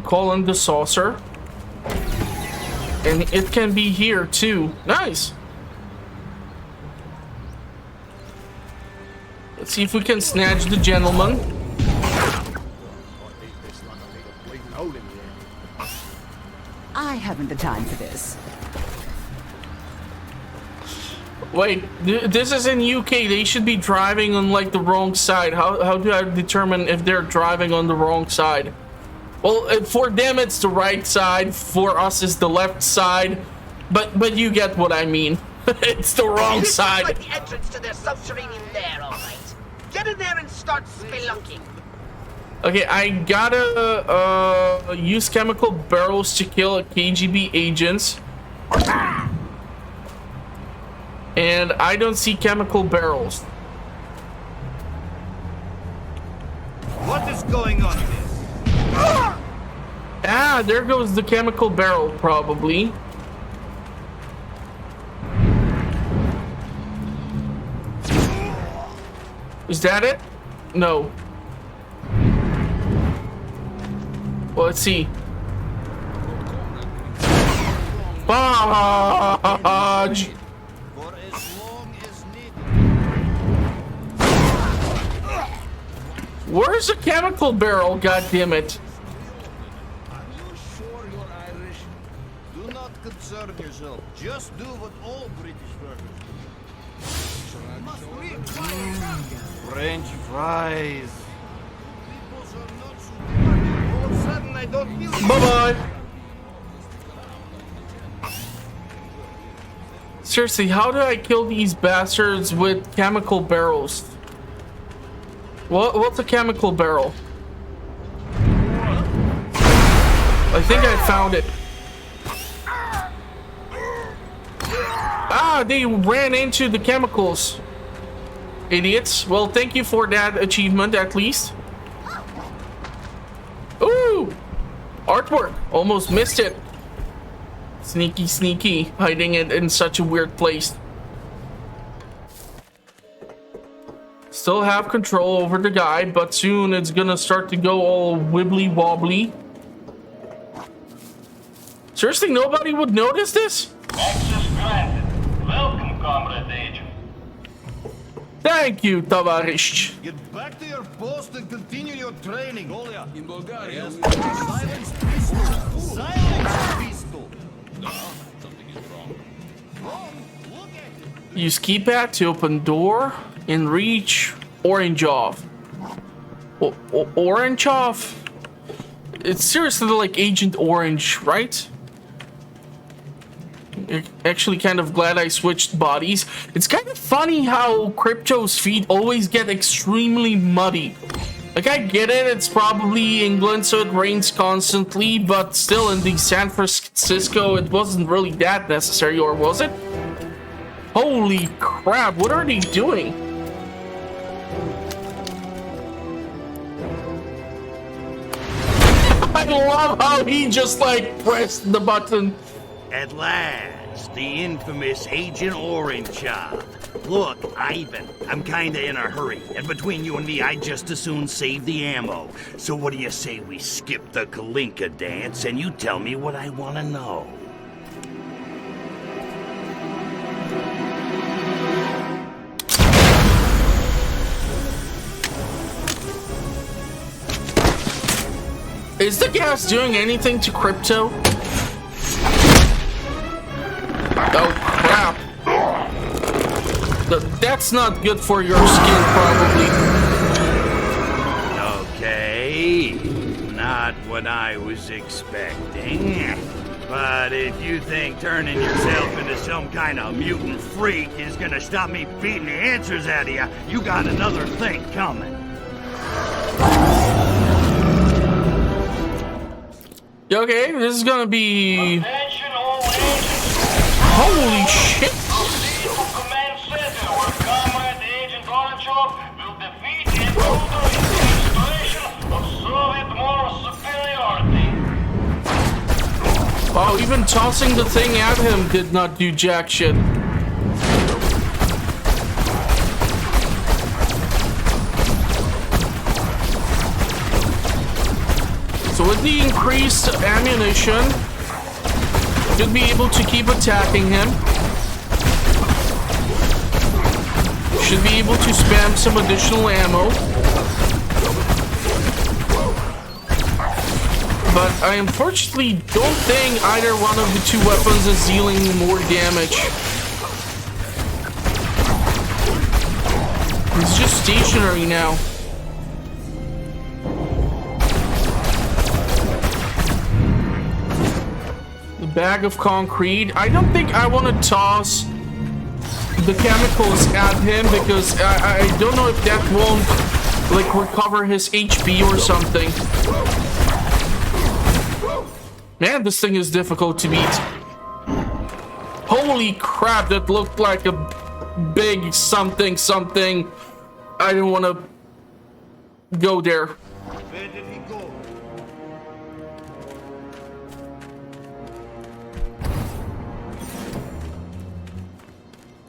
Call in the saucer. And it can be here too. Nice. Let's see if we can snatch the gentleman. I haven't the time for this. Wait, this is in UK. They should be driving on like the wrong side. How do I determine if they're driving on the wrong side? Well, for them it's the right side. For us it's the left side. But you get what I mean. It's the wrong side. Like the entrance to their subterranean lair, all right. Get in there and start spelunking. Okay, I gotta use chemical barrels to kill KGB agents. And I don't see chemical barrels. What is going on here? Ah, there goes the chemical barrel, probably. Is that it? No. Well, let's see. Fudge! Where's the chemical barrel? God damn it! not concern yourself. Just do what all British workers do. French fries. All of a sudden, I don't feel. Bye-bye. Seriously, how do I kill these bastards with chemical barrels? What's a chemical barrel? I think I found it. Ah, they ran into the chemicals. Idiots. Well, thank you for that achievement, at least. Ooh! Artwork. Almost missed it. Sneaky, sneaky. Hiding it in such a weird place. Still have control over the guy, but soon it's gonna start to go all wibbly wobbly. Seriously, nobody would notice this? Access granted. Welcome, comrade agent. Thank you, Tavarish. Get back to your post and continue your training. Olya. In Bulgaria. Silence pistol. Silence pistol. Something is wrong. Wrong? Look at it. Use keypad to open door and reach orange off. Orange off? It's seriously like Agent Orange, right? Actually kind of glad I switched bodies. It's kind of funny how Krypto's feet always get extremely muddy. Like, I get it, it's probably England, so it rains constantly, but still in the San Francisco, it wasn't really that necessary, or was it? Holy crap, what are they doing? I love how he just, like, pressed the button. At last, the infamous Agent Orange job. Look, Ivan, I'm kinda in a hurry, and between you and me, I'd just as soon save the ammo. So what do you say we skip the Kalinka dance and you tell me what I want to know? Is the gas doing anything to Krypto? Oh, crap. That's not good for your skin, probably. Okay, not what I was expecting. But if you think turning yourself into some kind of mutant freak is gonna stop me beating the answers out of you, you got another thing coming. Okay, this is gonna be... Attention all agents. Holy shit! Proceed to command center where Comrade Agent Orangeov will defeat the intruder in the installation of Soviet moral superiority. Wow, even tossing the thing at him did not do jack shit. So with the increased ammunition, should be able to keep attacking him. Should be able to spam some additional ammo. But I unfortunately don't think either one of the two weapons is dealing more damage. It's just stationary now. Bag of concrete. I don't think I want to toss the chemicals at him because I don't know if that won't like recover his HP or something. Man, this thing is difficult to beat. Holy crap, that looked like a big something. I don't want to go there. Where did he go?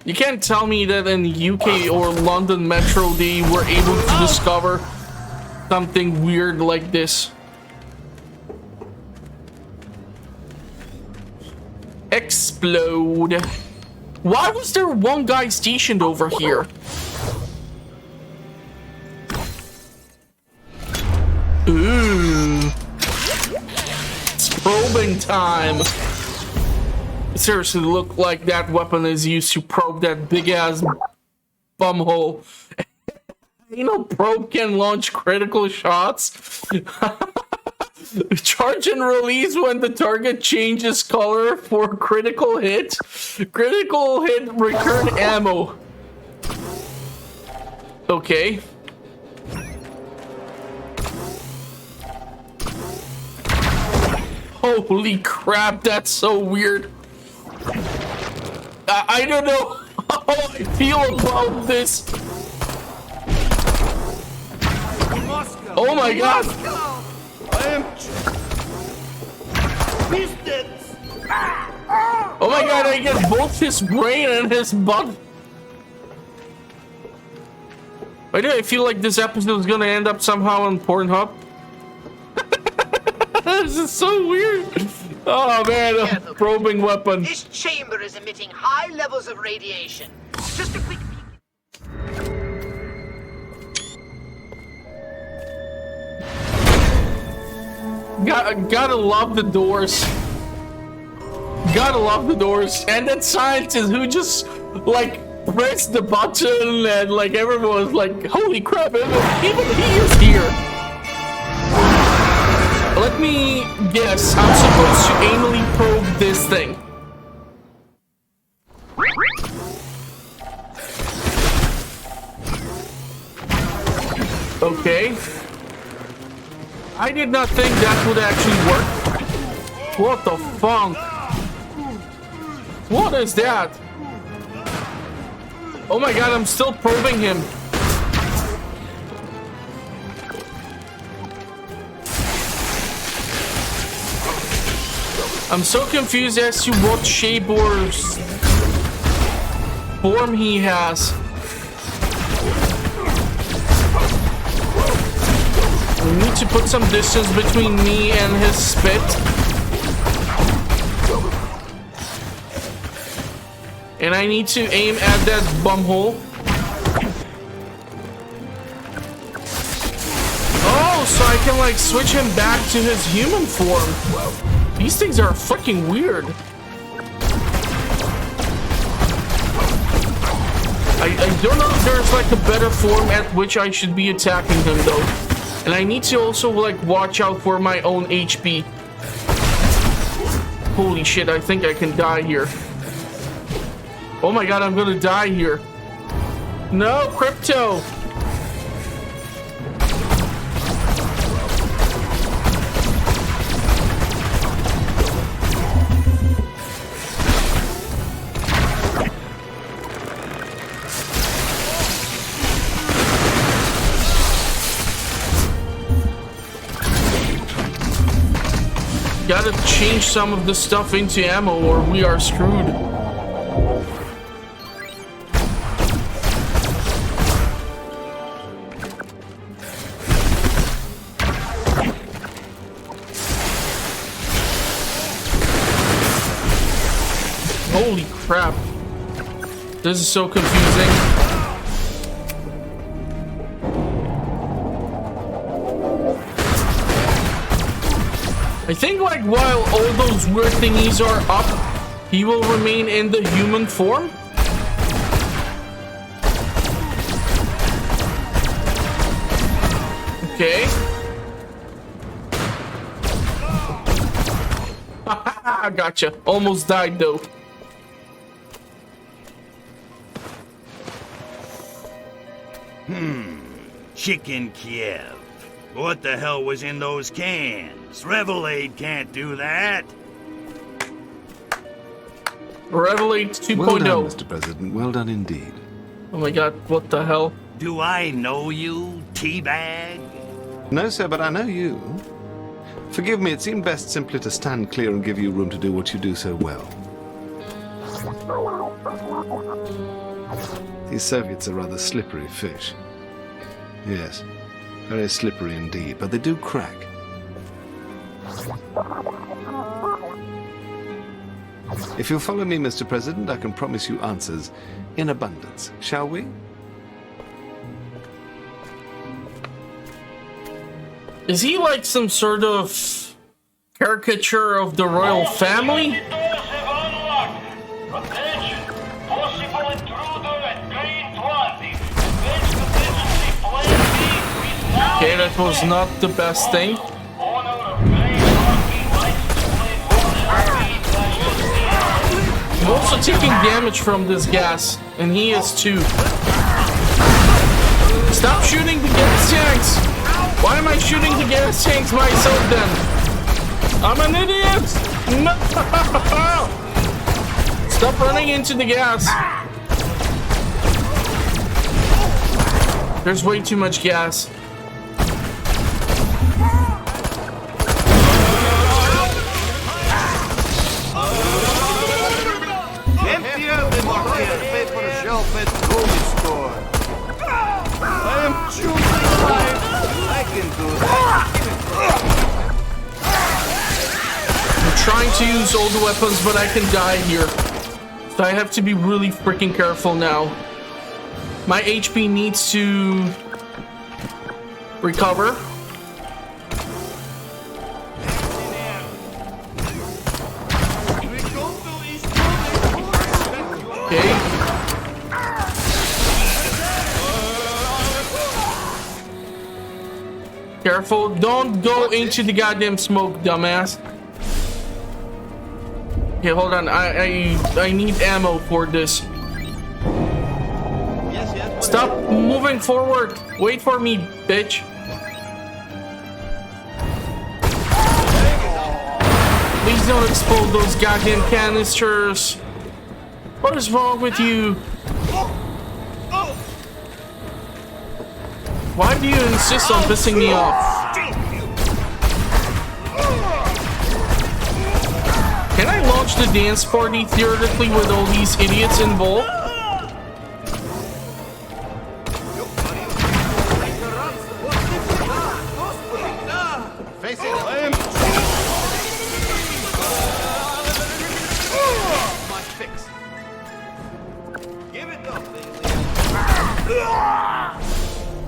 You can't tell me that in the UK or London Metro they were able to discover something weird like this. Explode. Why was there one guy stationed over here? Ooh. It's probing time. Seriously, look like that weapon is used to probe that big-ass bumhole. You know, probe can launch critical shots. Charge and release when the target changes color for critical hit. Critical hit, return ammo. Okay. Holy crap, that's so weird. I don't know how I feel about this. Oh my god! Oh my god, I get both his brain and his butt. Why do I feel like this episode is gonna end up somehow on Pornhub? This is so weird. Oh man, a probing weapon. This chamber is emitting high levels of radiation. Just a quick Gotta love the doors. Gotta love the doors. And that scientist who just like pressed the button and like everyone was like, holy crap, even he is here. Let me guess, I'm supposed to anally probe this thing. Okay. I did not think that would actually work. What the fuck? What is that? Oh my god, I'm still probing him. I'm so confused as to what shape or form he has. We need to put some distance between me and his spit. And I need to aim at that bumhole. Oh, so I can like switch him back to his human form. These things are freaking weird. I don't know if there's like a better form at which I should be attacking him though. And I need to also like watch out for my own HP. Holy shit, I think I can die here. Oh my god, I'm gonna die here. No, Krypto! Gotta change some of the stuff into ammo or we are screwed. Holy crap. This is so confusing. I think like while all those weird thingies are up, he will remain in the human form. Okay. Gotcha. Almost died though. Chicken Kiev. What the hell was in those cans? Revelade can't do that. Revelade 2.0. Well done, Mr. President. Well done indeed. Oh my god, what the hell? Do I know you, Teabag? No, sir, but I know you. Forgive me, it seemed best simply to stand clear and give you room to do what you do so well. These Soviets are rather slippery fish. Yes, very slippery indeed, but they do crack. If you'll follow me, Mr. President, I can promise you answers in abundance. Shall we? Is he like some sort of caricature of the royal family? Okay, that was not the best thing. I'm also taking damage from this gas, and he is too. Stop shooting the gas tanks! Why am I shooting the gas tanks myself then? I'm an idiot! No! Stop running into the gas. There's way too much gas. Empty out the market, pay for a shelf at the grocery store. I am choosing life. I can do that. I'm trying to use all the weapons, but I can die here. So I have to be really freaking careful now. My HP needs to recover. Okay. Careful, don't go into the goddamn smoke, dumbass. Okay, hold on. I need ammo for this. Stop moving forward. Wait for me, bitch. Please don't explode those goddamn canisters. What is wrong with you? Why do you insist on pissing me off? Can I launch the dance party theoretically with all these idiots involved?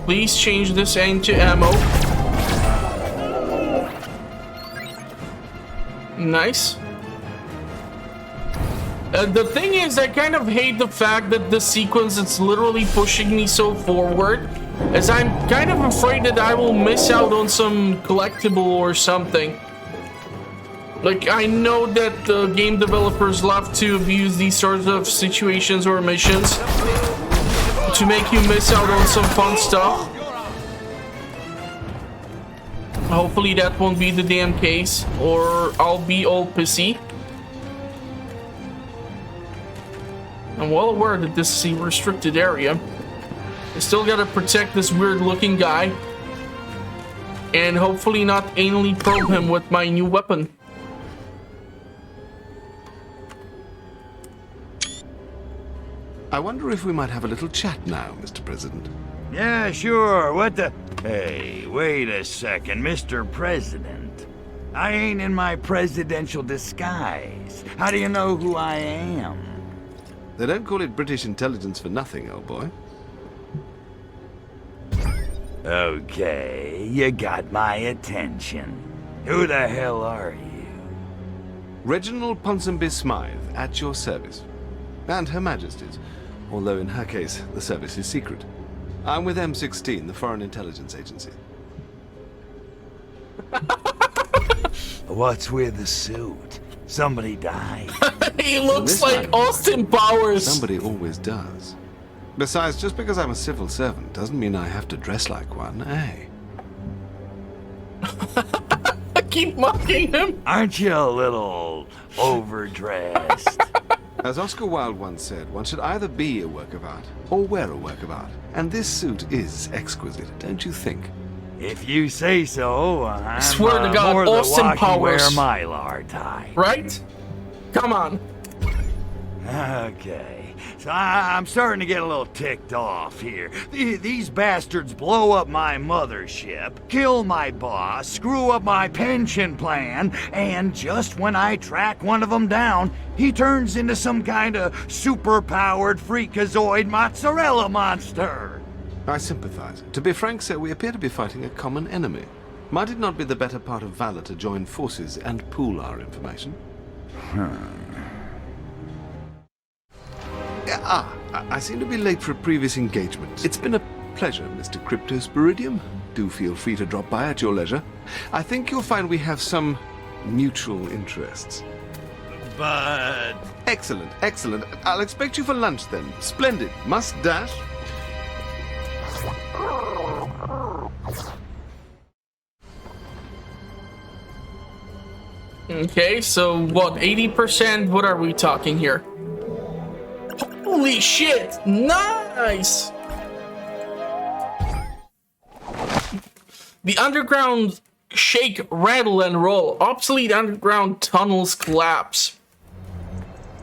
Please change this into ammo. Nice. The thing is, I kind of hate the fact that this sequence is literally pushing me so forward, as I'm kind of afraid that I will miss out on some collectible or something. Like, I know that the game developers love to abuse these sorts of situations or missions to make you miss out on some fun stuff. Hopefully that won't be the damn case, or I'll be all pissy. I'm well aware that this is a restricted area. I still gotta protect this weird looking guy. And hopefully not anally probe him with my new weapon. I wonder if we might have a little chat now, Mr. President. Yeah, sure. What the... Hey, wait a second, Mr. President. I ain't in my presidential disguise. How do you know who I am? They don't call it British intelligence for nothing, old boy. Okay, you got my attention. Who the hell are you? Reginald Ponsonby Smythe, at your service. And Her Majesty's. Although in her case, the service is secret. I'm with M16, the Foreign Intelligence Agency. What's with the suit? Somebody died. He looks like Austin Powers. Somebody always does. Besides, just because I'm a civil servant doesn't mean I have to dress like one, eh? I keep mocking him. Aren't you a little overdressed? As Oscar Wilde once said, one should either be a work of art or wear a work of art. And this suit is exquisite, don't you think? If you say so, I'm swear to God, more Austin the Powers. wear Mylar type. Right? Come on. Okay, so I'm starting to get a little ticked off here. These bastards blow up my mothership, kill my boss, screw up my pension plan, and just when I track one of them down, he turns into some kind of super-powered freakazoid mozzarella monster. I sympathize. To be frank, sir, we appear to be fighting a common enemy. Might it not be the better part of valor to join forces and pool our information? I seem to be late for a previous engagement. It's been a pleasure, Mr. Krypto Spiridium. Do feel free to drop by at your leisure. I think you'll find we have some mutual interests. But... Excellent, excellent. I'll expect you for lunch then. Splendid. Must dash. Okay, so what, 80%? What are we talking here? Holy shit! Nice! The underground shake, rattle, and roll. Obsolete underground tunnels collapse.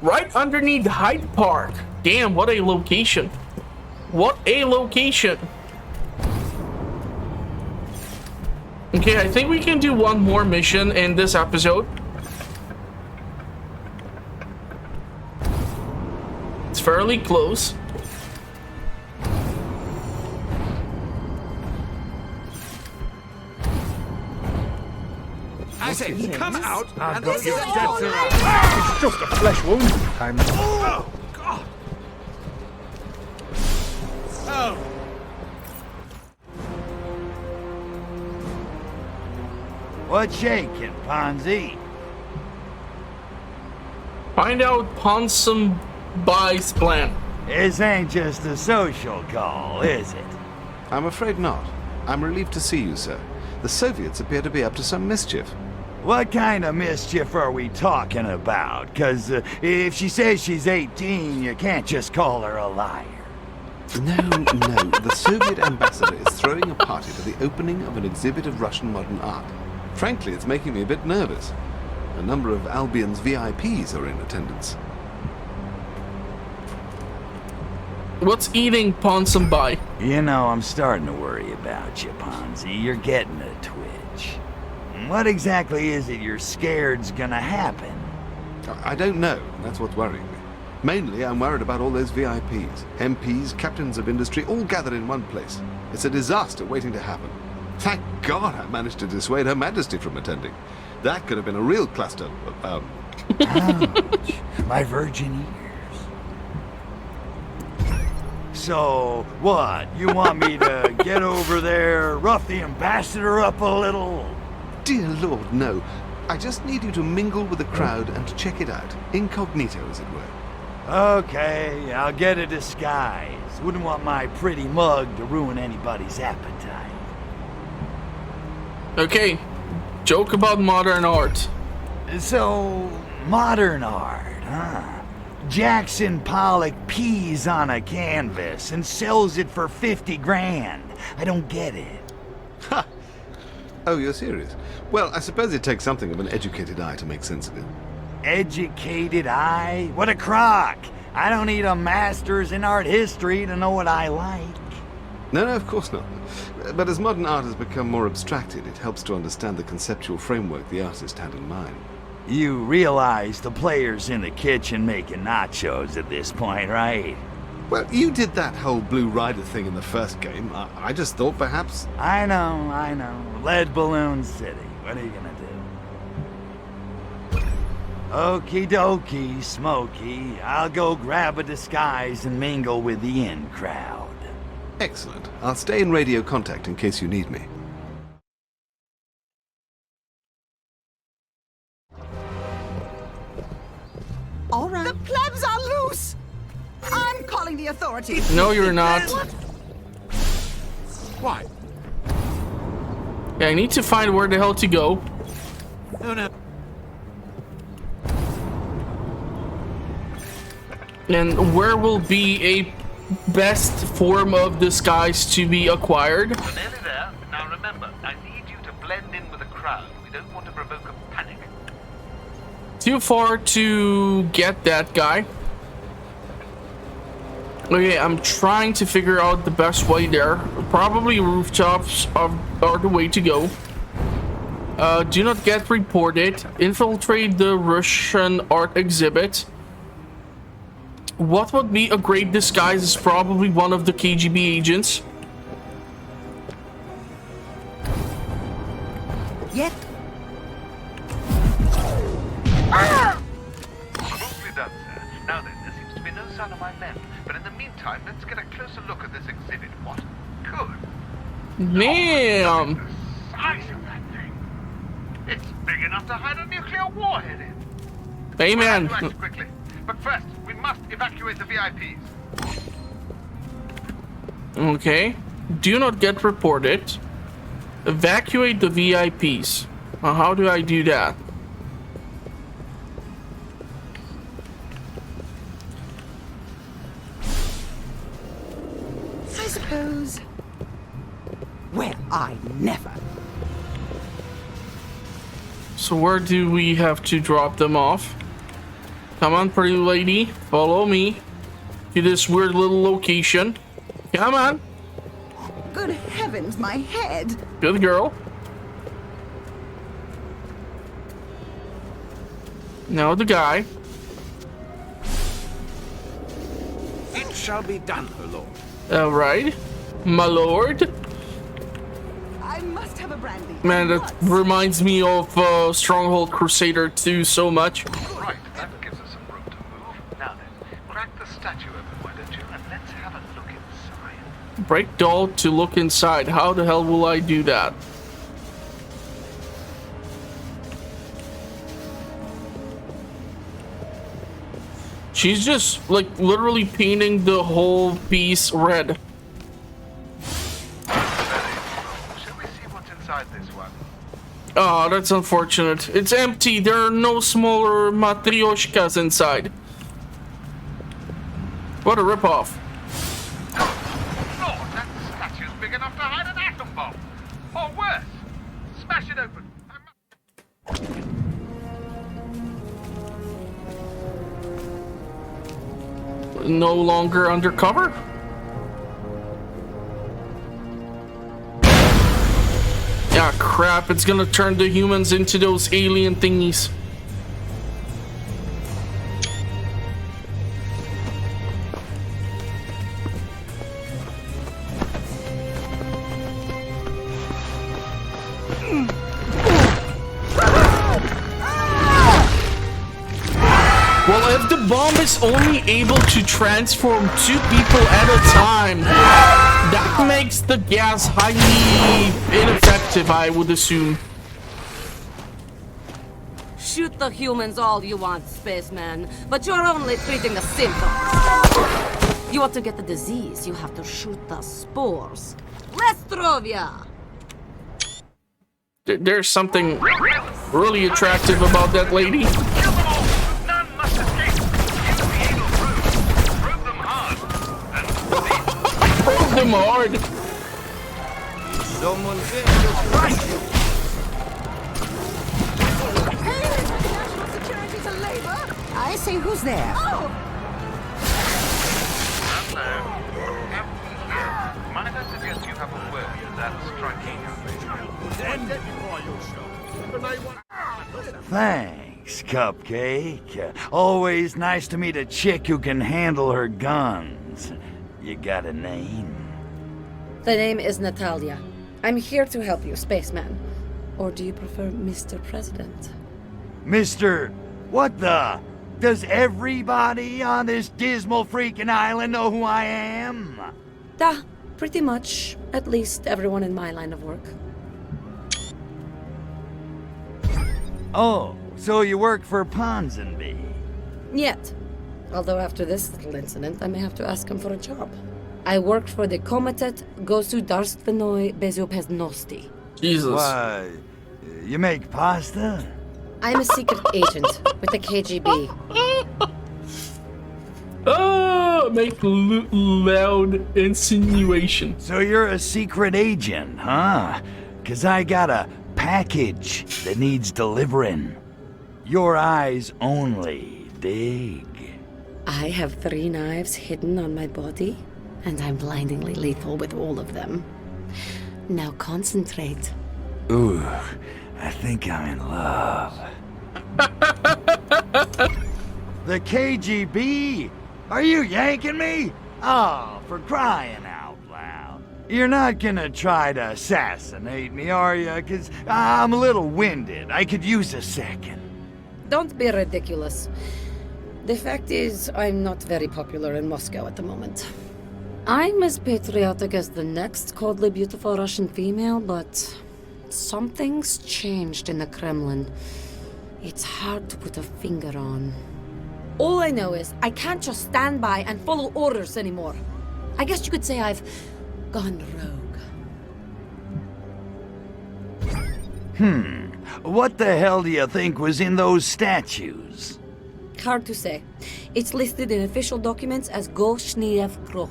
Right underneath Hyde Park. Damn, what a location. What a location. Okay, I think we can do one more mission in this episode. It's fairly close. I say, come out and got you. It's just a flesh wound. Oh, God. Oh. What's shaking, Ponzi? Find out Ponsum buys plan. This ain't just a social call, is it? I'm afraid not. I'm relieved to see you, sir. The Soviets appear to be up to some mischief. What kind of mischief are we talking about? 'Cause if she says she's 18, you can't just call her a liar. No. The Soviet ambassador is throwing a party to the opening of an exhibit of Russian modern art. Frankly, it's making me a bit nervous. A number of Albion's VIPs are in attendance. What's eating Ponsum by? You know, I'm starting to worry about you, Ponzi. You're getting a twitch. What exactly is it you're scared's gonna happen? I don't know. That's what's worrying me. Mainly, I'm worried about all those VIPs. MPs, captains of industry, all gathered in one place. It's a disaster waiting to happen. Thank God I managed to dissuade Her Majesty from attending. That could have been a real cluster. Ouch. My virgin ears. So, what? You want me to get over there, rough the ambassador up a little? Dear Lord, no. I just need you to mingle with the crowd and to check it out. Incognito, as it were. Okay, I'll get a disguise. Wouldn't want my pretty mug to ruin anybody's appetite. Okay, joke about modern art. So, modern art, huh? Jackson Pollock pees on a canvas and sells it for 50 grand. I don't get it. Ha! Oh, you're serious? Well, I suppose it takes something of an educated eye to make sense of it. Educated eye? What a crock! I don't need a master's in art history to know what I like. No, of course not. But as modern art has become more abstracted, it helps to understand the conceptual framework the artist had in mind. You realize the player's in the kitchen making nachos at this point, right? Well, you did that whole Blue Rider thing in the first game. I just thought perhaps... I know. Lead Balloon City. What are you gonna do? Okie dokie, Smokey. I'll go grab a disguise and mingle with the in crowd. Excellent. I'll stay in radio contact in case you need me. All right. The plebs are loose! I'm calling the authorities. No, you're not. Why? Yeah, I need to find where the hell to go. No. And where will be a best form of disguise to be acquired. We're nearly there. Now remember, I need you to blend in with the crowd. We don't want to provoke a panic. Too far to get that guy. Okay, I'm trying to figure out the best way there. Probably rooftops are the way to go. Do not get reported. Infiltrate the Russian art exhibit. What would be a great disguise is probably one of the KGB agents. Yep. Smoothly done, sir. Now then, there seems to be no sign of my men. But in the meantime, let's get a closer look at this exhibit. What? Good. Damn. The size of that thing. It's big enough to hide a nuclear warhead in. Hey, man. We'll have to act quickly. But first, we must evacuate the VIPs. Okay. Do not get reported. Evacuate the VIPs. How do I do that? I suppose. Well, I never. So where do we have to drop them off? Come on, pretty lady. Follow me to this weird little location. Come on. Good heavens, my head. Good girl. Now the guy. It shall be done, O Lord. All right, my lord. I must have a brandy. Man, that reminds me of Stronghold Crusader 2 so much. Right, that gives us some room to move. Now then, crack the statue open, why don't you? And let's have a look inside. Break doll to look inside. How the hell will I do that? She's just like literally painting the whole piece red. Shall we see what's inside this one? Oh, that's unfortunate. It's empty. There are no smaller matryoshkas inside. What a ripoff. Lord, that statue's big enough to hide an atom bomb. Or worse, smash it open. No longer undercover? Ah, crap. It's gonna turn the humans into those alien thingies. Well, if the bomb is only able to transform 2 people at a time, that makes the gas highly ineffective, I would assume. Shoot the humans all you want, spaceman, but you're only treating the symptoms. You want to get the disease, you have to shoot the spores. Lestrovia! There's something really attractive about that lady. Probe them hard. Someone said you're right. Hey, National Security to Labor. I say, who's there? Oh! Hello. Might I suggest you have a word with that striking Thanks, Cupcake. Always nice to meet a chick who can handle her guns. You got a name? The name is Natalia. I'm here to help you, spaceman. Or do you prefer Mr. President? Mr. What the? Does everybody on this dismal freaking island know who I am? Pretty much. At least everyone in my line of work. Oh, so you work for Ponsonby? Yet. Although after this little incident, I may have to ask him for a job. I work for the Komitet Gosudarstvenoi Bezopeznosti. Jesus. Why, you make pasta? I'm a secret agent with the KGB. Oh, make loud insinuation. So you're a secret agent, huh? 'Cause I got a package that needs delivering. Your eyes only, dig? I have 3 knives hidden on my body, and I'm blindingly lethal with all of them. Now concentrate. Ooh, I think I'm in love. The KGB? Are you yanking me? Oh, for crying out loud. You're not gonna try to assassinate me, are you? 'Cause I'm a little winded. I could use a second. Don't be ridiculous. The fact is, I'm not very popular in Moscow at the moment. I'm as patriotic as the next coldly beautiful Russian female, but something's changed in the Kremlin. It's hard to put a finger on. All I know is I can't just stand by and follow orders anymore. I guess you could say I've gone rogue. What the hell do you think was in those statues? Hard to say. It's listed in official documents as nypw.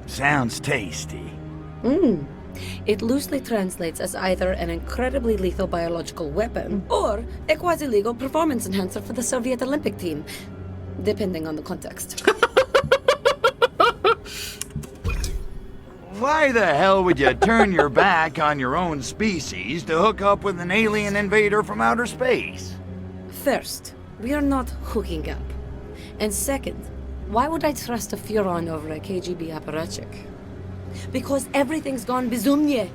Sounds tasty. It loosely translates as either an incredibly lethal biological weapon or a quasi-legal performance enhancer for the Soviet Olympic team, depending on the context. Why the hell would you turn your back on your own species to hook up with an alien invader from outer space? First, we are not hooking up. And second, why would I trust a Furon over a KGB apparatchik? Because everything's gone bizumnie.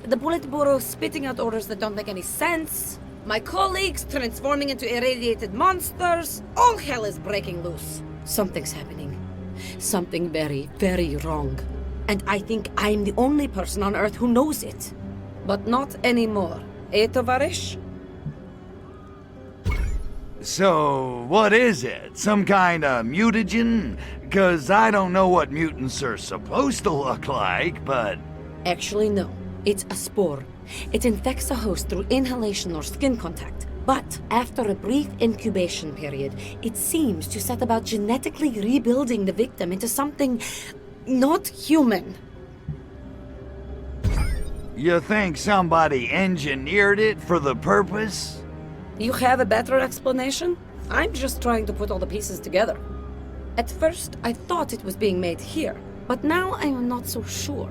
The Politburo spitting out orders that don't make any sense. My colleagues transforming into irradiated monsters. All hell is breaking loose. Something's happening. Something very, very wrong. And I think I'm the only person on Earth who knows it. But not anymore. Eh, tovarish? So, what is it? Some kind of mutagen? 'Cause I don't know what mutants are supposed to look like, but... Actually, no. It's a spore. It infects a host through inhalation or skin contact. But after a brief incubation period, it seems to set about genetically rebuilding the victim into something not human. You think somebody engineered it for the purpose? You have a better explanation? I'm just trying to put all the pieces together. At first, I thought it was being made here, but now I am not so sure.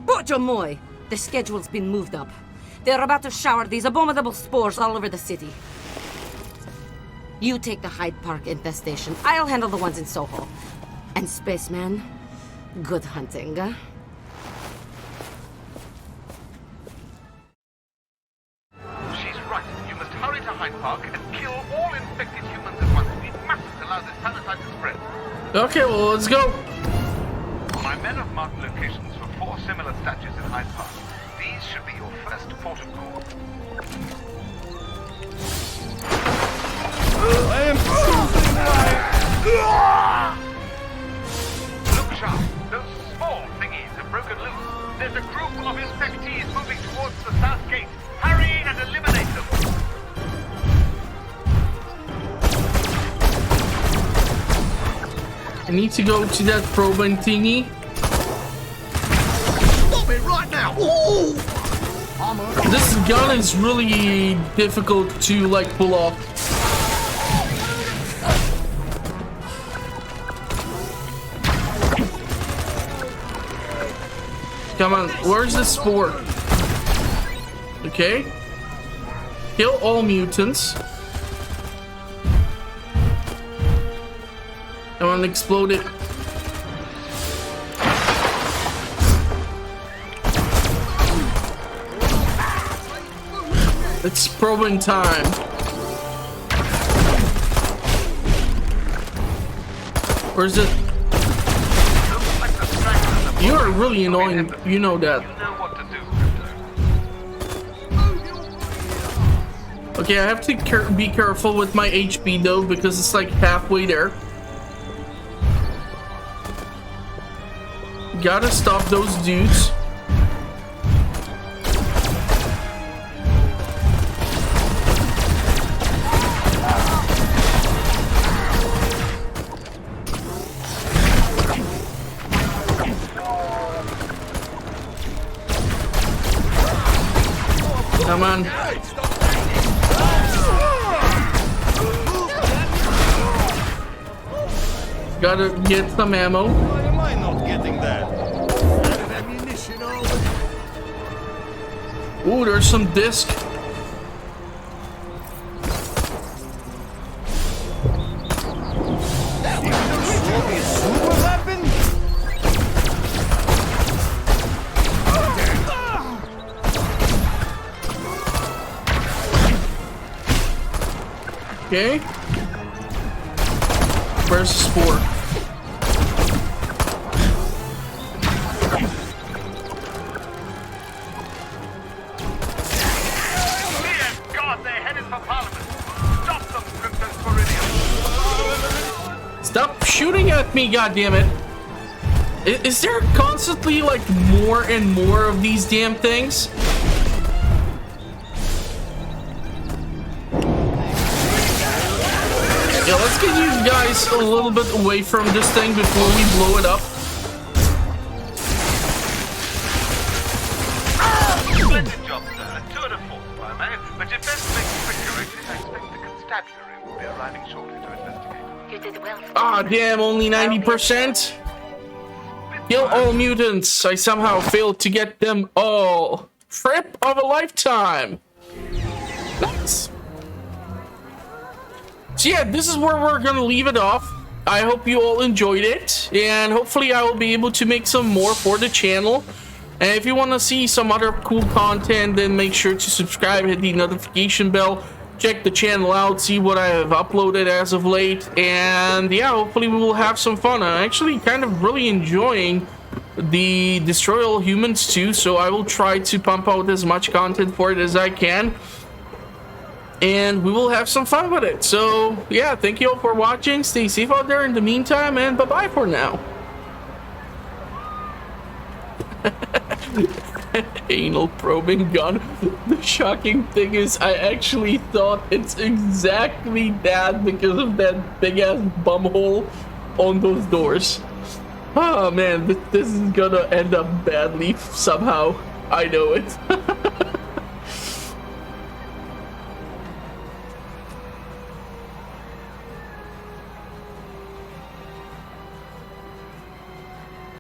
Bojo moi! The schedule's been moved up. They're about to shower these abominable spores all over the city. You take the Hyde Park infestation. I'll handle the ones in Soho. And Spaceman, good hunting. She's right. You must hurry to Hyde Park and kill all infected humans at once. We mustn't allow this parasite to spread. Okay, well, let's go. My men have marked locations for 4 similar statues in Hyde Park. These should be your first port of call. I am choosing Look sharp. Those small thingies have broken loose. There's a group of infectees moving towards the south gate. Hurry and eliminate them. I need to go to that probing thingy. Stop it right now! Ooh! This gun is really difficult to like pull off. Come on, where's the spore? Okay. Kill all mutants. Come on, explode it. It's probing time. Where's it? You are really annoying, you know that. Okay, I have to be careful with my HP though, because it's like halfway there. Gotta stop those dudes. Come on. Gotta get some ammo. Why am I not getting that? Out of ammunition already. Ooh, there's some disc. Super weapon? Okay. Where's the spore? Stop shooting at me, goddammit! Is there constantly like more and more of these damn things? Yeah, let's get you guys a little bit away from this thing before we blow it up. Splendid job, sir. 2 out of 4, if I may. But if best makes it quicker, I expect the constabulary will be arriving shortly to investigate. You did well. Ah, damn, only 90%? Kill all mutants. I somehow failed to get them all. Trip of a lifetime. Nice. So yeah, this is where we're gonna leave it off. I hope you all enjoyed it, and hopefully I will be able to make some more for the channel. And if you want to see some other cool content, then make sure to subscribe, hit the notification bell, check the channel out, see what I have uploaded as of late, and yeah, hopefully we will have some fun. I'm actually kind of really enjoying the Destroy All Humans 2, so I will try to pump out as much content for it as I can, and we will have some fun with it. So yeah, thank you all for watching, stay safe out there in the meantime, and bye bye for now. Anal probing gun. The shocking thing is I actually thought it's exactly that because of that big ass bum hole on those doors. Oh man, this is gonna end up badly somehow. I know it.